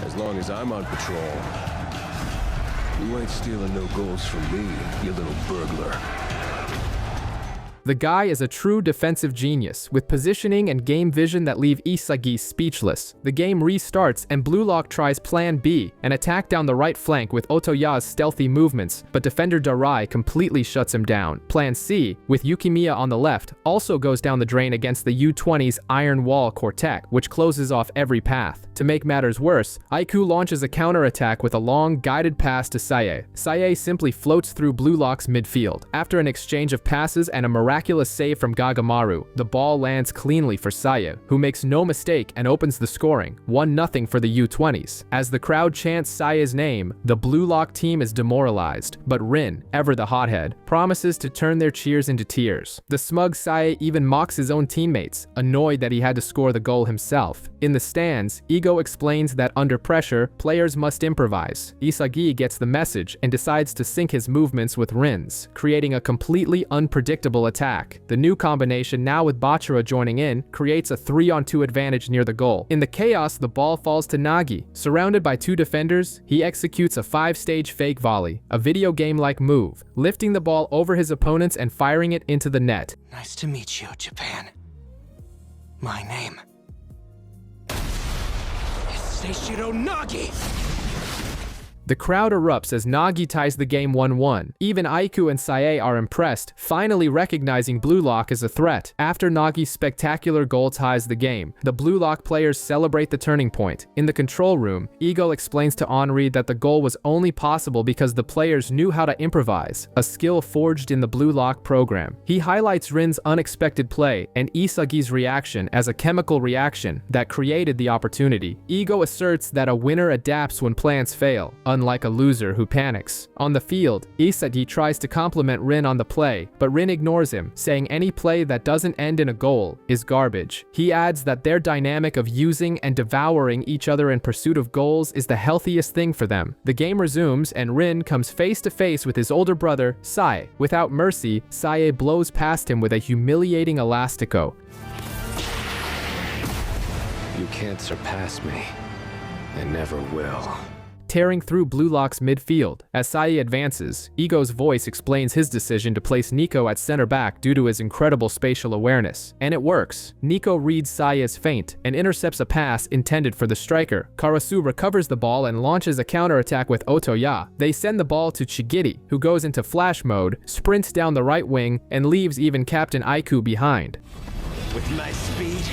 As long as I'm on patrol, you ain't stealing no goals from me, you little burglar. The guy is a true defensive genius, with positioning and game vision that leave Isagi speechless. The game restarts and Blue Lock tries Plan B, an attack down the right flank with Otoya's stealthy movements, but defender Darai completely shuts him down. Plan C, with Yukimiya on the left, also goes down the drain against the U20's Iron Wall Quartet, which closes off every path. To make matters worse, Aiku launches a counterattack with a long, guided pass to Sae. Sae simply floats through Blue Lock's midfield. After an exchange of passes and a miraculous save from Gagamaru, the ball lands cleanly for Sae, who makes no mistake and opens the scoring, 1-0 for the U20s. As the crowd chants Sae's name, the Blue Lock team is demoralized, but Rin, ever the hothead, promises to turn their cheers into tears. The smug Sae even mocks his own teammates, annoyed that he had to score the goal himself. In the stands, Ego explains that under pressure, players must improvise. Isagi gets the message and decides to sync his movements with Rin's, creating a completely unpredictable attack. The new combination, now with Bachira joining in, creates a 3-on-2 advantage near the goal. In the chaos, the ball falls to Nagi. Surrounded by two defenders, he executes a 5-stage fake volley, a video game-like move, lifting the ball over his opponents and firing it into the net. Nice to meet you, Japan. My name Seishiro Nagi! The crowd erupts as Nagi ties the game 1-1. Even Aiku and Sae are impressed, finally recognizing Blue Lock as a threat. After Nagi's spectacular goal ties the game, the Blue Lock players celebrate the turning point. In the control room, Ego explains to Henri that the goal was only possible because the players knew how to improvise, a skill forged in the Blue Lock program. He highlights Rin's unexpected play and Isagi's reaction as a chemical reaction that created the opportunity. Ego asserts that a winner adapts when plans fail, unlike a loser who panics. On the field, Isagi tries to compliment Rin on the play, but Rin ignores him, saying any play that doesn't end in a goal is garbage. He adds that their dynamic of using and devouring each other in pursuit of goals is the healthiest thing for them. The game resumes and Rin comes face to face with his older brother, Sae. Without mercy, Sae blows past him with a humiliating elastico. You can't surpass me. I never will. Tearing through Blue Lock's midfield. As Sae advances, Ego's voice explains his decision to place Nico at center back due to his incredible spatial awareness. And it works. Nico reads Sae's feint and intercepts a pass intended for the striker. Karasu recovers the ball and launches a counterattack with Otoya. They send the ball to Chigiri, who goes into flash mode, sprints down the right wing, and leaves even Captain Aiku behind. With my speed,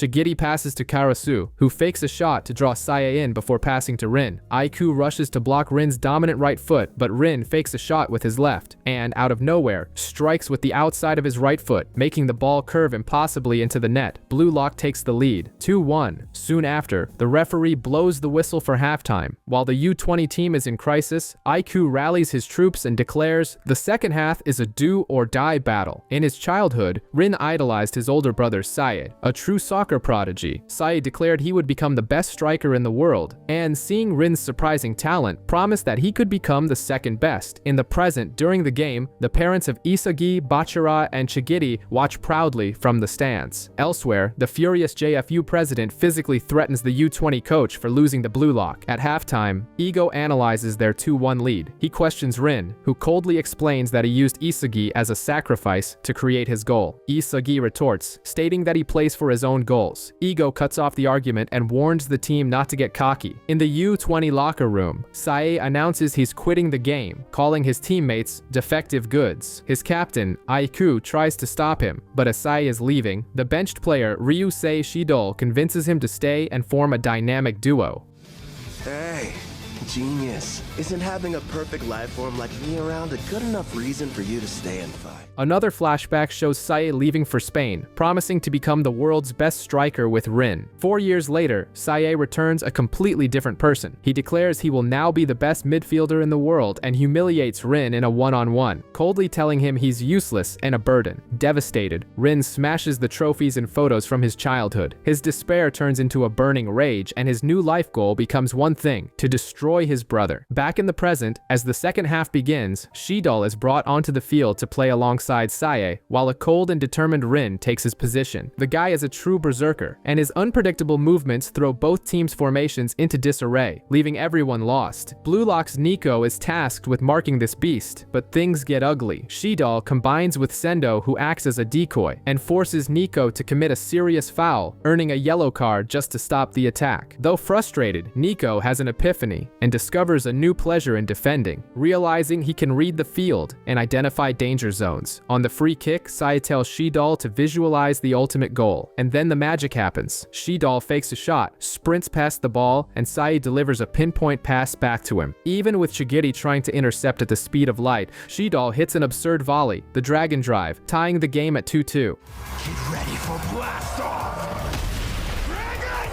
Chigiri passes to Karasu, who fakes a shot to draw Sae in before passing to Rin. Aiku rushes to block Rin's dominant right foot, but Rin fakes a shot with his left, and, out of nowhere, strikes with the outside of his right foot, making the ball curve impossibly into the net. Blue Lock takes the lead, 2-1. Soon after, the referee blows the whistle for halftime. While the U20 team is in crisis, Aiku rallies his troops and declares, "The second half is a do-or-die battle." In his childhood, Rin idolized his older brother Syed, a true soccer prodigy. Syed declared he would become the best striker in the world, and seeing Rin's surprising talent, promised that he could become the second best. In the present, during the game, the parents of Isagi, Bachira, and Chigiri watch proudly from the stands. Elsewhere, the furious JFU president physically threatens the U20 coach for losing the Blue Lock. At halftime, Ego analyzes their 2-1 lead. He questions Rin, who coldly explains that he used Isagi as a sacrifice to create his goal. Isagi retorts, stating that he plays for his own goals. Ego cuts off the argument and warns the team not to get cocky. In the U20 locker room, Sae announces he's quitting the game, calling his teammates defective goods. His captain, Aiku, tries to stop him, but as Sae is leaving, the benched player Ryusei Shidol convinces him to stay and form a dynamic duo. Hey, genius. Isn't having a perfect life form like me around a good enough reason for you to stay and fight? Another flashback shows Sae leaving for Spain, promising to become the world's best striker with Rin. 4 years later, Sae returns a completely different person. He declares he will now be the best midfielder in the world and humiliates Rin in a one-on-one, coldly telling him he's useless and a burden. Devastated, Rin smashes the trophies and photos from his childhood. His despair turns into a burning rage, and his new life goal becomes one thing: to destroy his brother. Back in the present, as the second half begins, Shidol is brought onto the field to play alongside Sae, while a cold and determined Rin takes his position. The guy is a true berserker, and his unpredictable movements throw both teams' formations into disarray, leaving everyone lost. Blue Lock's Nico is tasked with marking this beast, but things get ugly. Shidol combines with Sendo, who acts as a decoy, and forces Nico to commit a serious foul, earning a yellow card just to stop the attack. Though frustrated, Nico has an epiphany and discovers a new pleasure in defending, realizing he can read the field and identify danger zones. On the free kick, Sae tells Shidol to visualize the ultimate goal, and then the magic happens. Shidol fakes a shot, sprints past the ball, and Sae delivers a pinpoint pass back to him. Even with Chigiri trying to intercept at the speed of light, Shidol hits an absurd volley, the Dragon Drive, tying the game at 2-2. Get ready for blast off! Dragon!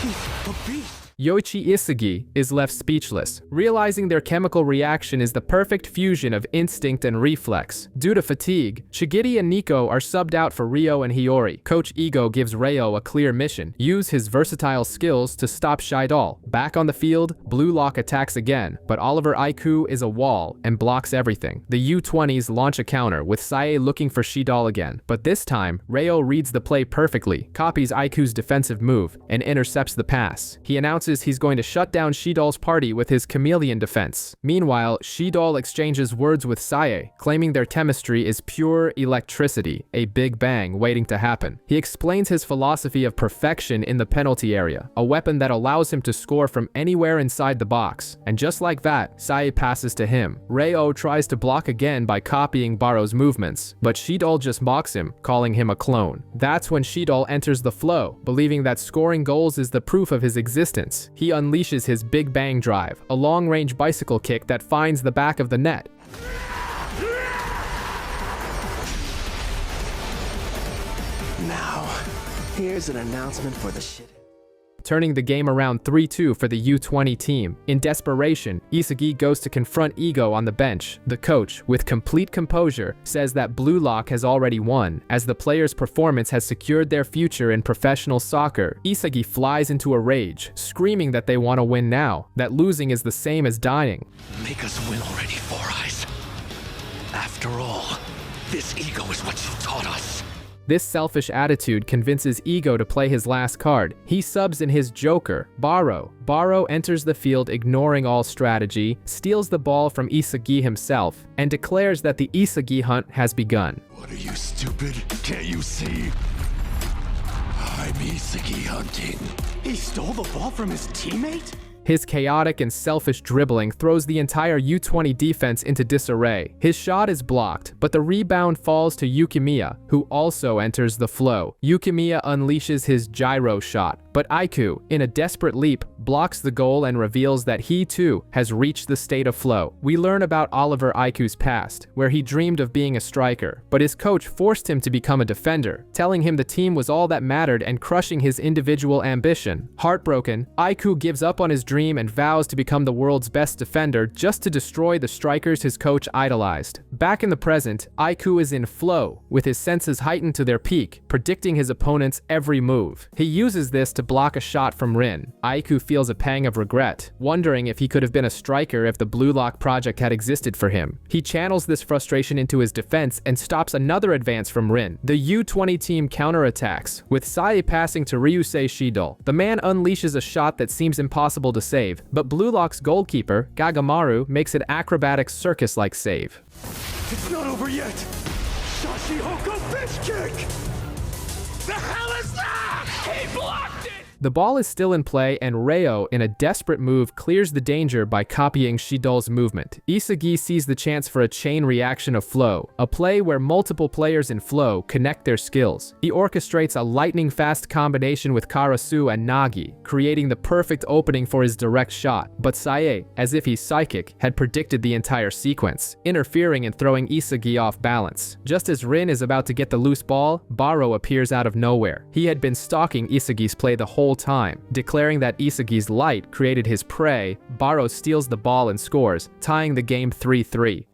He's a beast! Yoichi Isagi is left speechless, realizing their chemical reaction is the perfect fusion of instinct and reflex. Due to fatigue, Chigiri and Nico are subbed out for Ryo and Hiyori. Coach Ego gives Ryo a clear mission: use his versatile skills to stop Shidol. Back on the field, Blue Lock attacks again, but Oliver Aiku is a wall and blocks everything. The U20s launch a counter, with Sae looking for Shidol again, but this time, Ryo reads the play perfectly, copies Aiku's defensive move, and intercepts the pass. He announces he's going to shut down Shidol's party with his chameleon defense. Meanwhile, Shidol exchanges words with Sae, claiming their chemistry is pure electricity, a big bang waiting to happen. He explains his philosophy of perfection in the penalty area, a weapon that allows him to score from anywhere inside the box. And just like that, Sae passes to him. Ryo tries to block again by copying Barou's movements, but Shidol just mocks him, calling him a clone. That's when Shidol enters the flow, believing that scoring goals is the proof of his existence. He unleashes his Big Bang Drive, a long-range bicycle kick that finds the back of the net. Now, here's an announcement for the shit. Turning the game around 3-2 for the U20 team. In desperation, Isagi goes to confront Ego on the bench. The coach, with complete composure, says that Blue Lock has already won, as the players' performance has secured their future in professional soccer. Isagi flies into a rage, screaming that they want to win now, that losing is the same as dying. Make us win already, Four Eyes. After all, this ego is what you taught us. This selfish attitude convinces Ego to play his last card. He subs in his joker, Barou. Barou enters the field ignoring all strategy, steals the ball from Isagi himself, and declares that the Isagi hunt has begun. What are you, stupid? Can't you see? I'm Isagi hunting. He stole the ball from his teammate? His chaotic and selfish dribbling throws the entire U20 defense into disarray. His shot is blocked, but the rebound falls to Yukimiya, who also enters the flow. Yukimiya unleashes his gyro shot, but Aiku, in a desperate leap, blocks the goal and reveals that he too has reached the state of flow. We learn about Oliver Aiku's past, where he dreamed of being a striker, but his coach forced him to become a defender, telling him the team was all that mattered and crushing his individual ambition. Heartbroken, Aiku gives up on his dream and vows to become the world's best defender just to destroy the strikers his coach idolized. Back in the present, Aiku is in flow, with his senses heightened to their peak, predicting his opponent's every move. He uses this to block a shot from Rin. Aiku feels a pang of regret, wondering if he could have been a striker if the Blue Lock project had existed for him. He channels this frustration into his defense and stops another advance from Rin. The U20 team counterattacks, with Sae passing to Ryusei Shidol. The man unleashes a shot that seems impossible to save, but Blue Lock's goalkeeper, Gagamaru, makes an acrobatic circus-like save. It's not over yet! Shashihoko fish kick! The hell is that? He blocked it! The ball is still in play, and Reo, in a desperate move, clears the danger by copying Shidol's movement. Isagi sees the chance for a chain reaction of flow, a play where multiple players in flow connect their skills. He orchestrates a lightning-fast combination with Karasu and Nagi, creating the perfect opening for his direct shot. But Sae, as if he's psychic, had predicted the entire sequence, interfering and throwing Isagi off balance. Just as Rin is about to get the loose ball, Barou appears out of nowhere. He had been stalking Isagi's play the whole time. Declaring that Isagi's light created his prey, Barou steals the ball and scores, tying the game 3-3.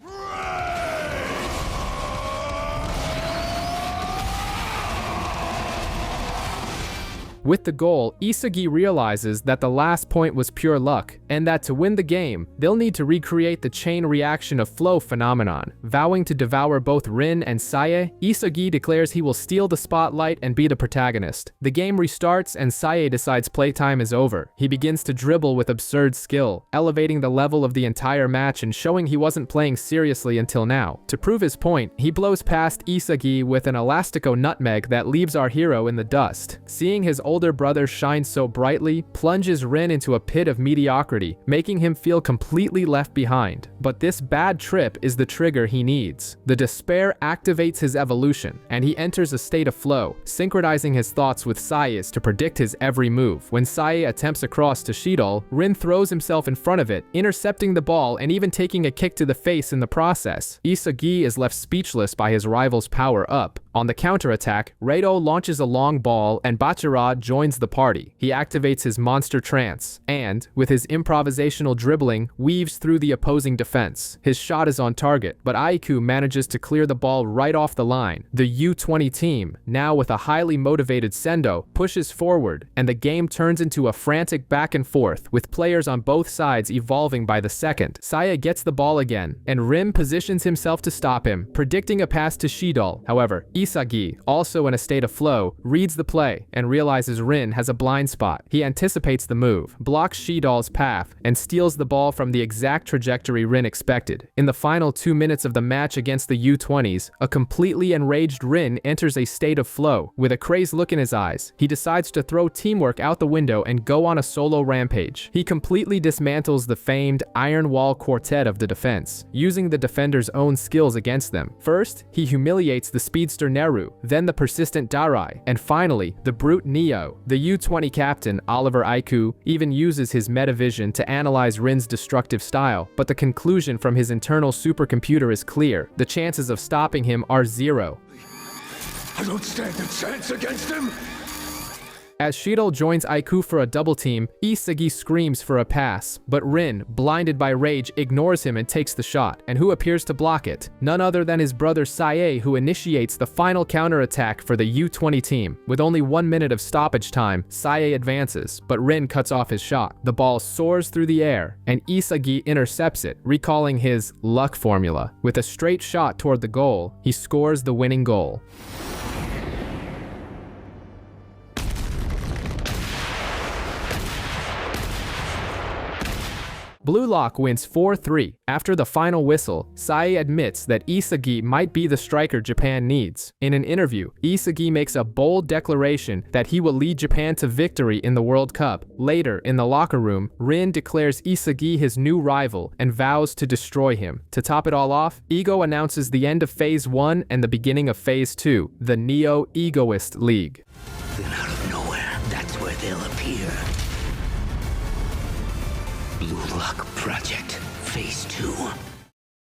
With the goal, Isagi realizes that the last point was pure luck, and that to win the game, they'll need to recreate the chain reaction of flow phenomenon. Vowing to devour both Rin and Sae, Isagi declares he will steal the spotlight and be the protagonist. The game restarts and Sae decides playtime is over. He begins to dribble with absurd skill, elevating the level of the entire match and showing he wasn't playing seriously until now. To prove his point, he blows past Isagi with an elastico nutmeg that leaves our hero in the dust. Seeing his older brother shine so brightly plunges Rin into a pit of mediocrity, making him feel completely left behind. But this bad trip is the trigger he needs. The despair activates his evolution, and he enters a state of flow, synchronizing his thoughts with Sae's to predict his every move. When Sae attempts a cross to Shidol, Rin throws himself in front of it, intercepting the ball and even taking a kick to the face in the process. Isagi is left speechless by his rival's power up. On the counterattack, Reito launches a long ball and Bachira joins the party. He activates his monster trance and, with his improvisational dribbling, weaves through the opposing defense. His shot is on target, but Aiku manages to clear the ball right off the line. The U20 team, now with a highly motivated Sendo, pushes forward, and the game turns into a frantic back and forth, with players on both sides evolving by the second. Saya gets the ball again, and Rim positions himself to stop him, predicting a pass to Shidol. However, Isagi, also in a state of flow, reads the play and realizes Rin has a blind spot. He anticipates the move, blocks Shidol's path, and steals the ball from the exact trajectory Rin expected. In the final 2 minutes of the match against the U20s, a completely enraged Rin enters a state of flow. With a crazed look in his eyes, he decides to throw teamwork out the window and go on a solo rampage. He completely dismantles the famed Iron Wall quartet of the defense, using the defender's own skills against them. First, he humiliates the speedster Neru, then the persistent Darai, and finally, the brute Neo. The U20 captain, Oliver Aiku, even uses his metavision to analyze Rin's destructive style, but the conclusion from his internal supercomputer is clear. The chances of stopping him are 0. I don't stand a chance against him! As Shidol joins Aiku for a double team, Isagi screams for a pass, but Rin, blinded by rage, ignores him and takes the shot. And who appears to block it? None other than his brother Sae, who initiates the final counterattack for the U20 team. With only 1 minute of stoppage time, Sae advances, but Rin cuts off his shot. The ball soars through the air, and Isagi intercepts it, recalling his luck formula. With a straight shot toward the goal, he scores the winning goal. Blue Lock wins 4-3. After the final whistle, Sai admits that Isagi might be the striker Japan needs. In an interview, Isagi makes a bold declaration that he will lead Japan to victory in the World Cup. Later, in the locker room, Rin declares Isagi his new rival and vows to destroy him. To top it all off, Ego announces the end of Phase 1 and the beginning of Phase 2, the Neo-Egoist League. Then out of nowhere, that's where they'll appear. Blue Lock Project, Phase 2.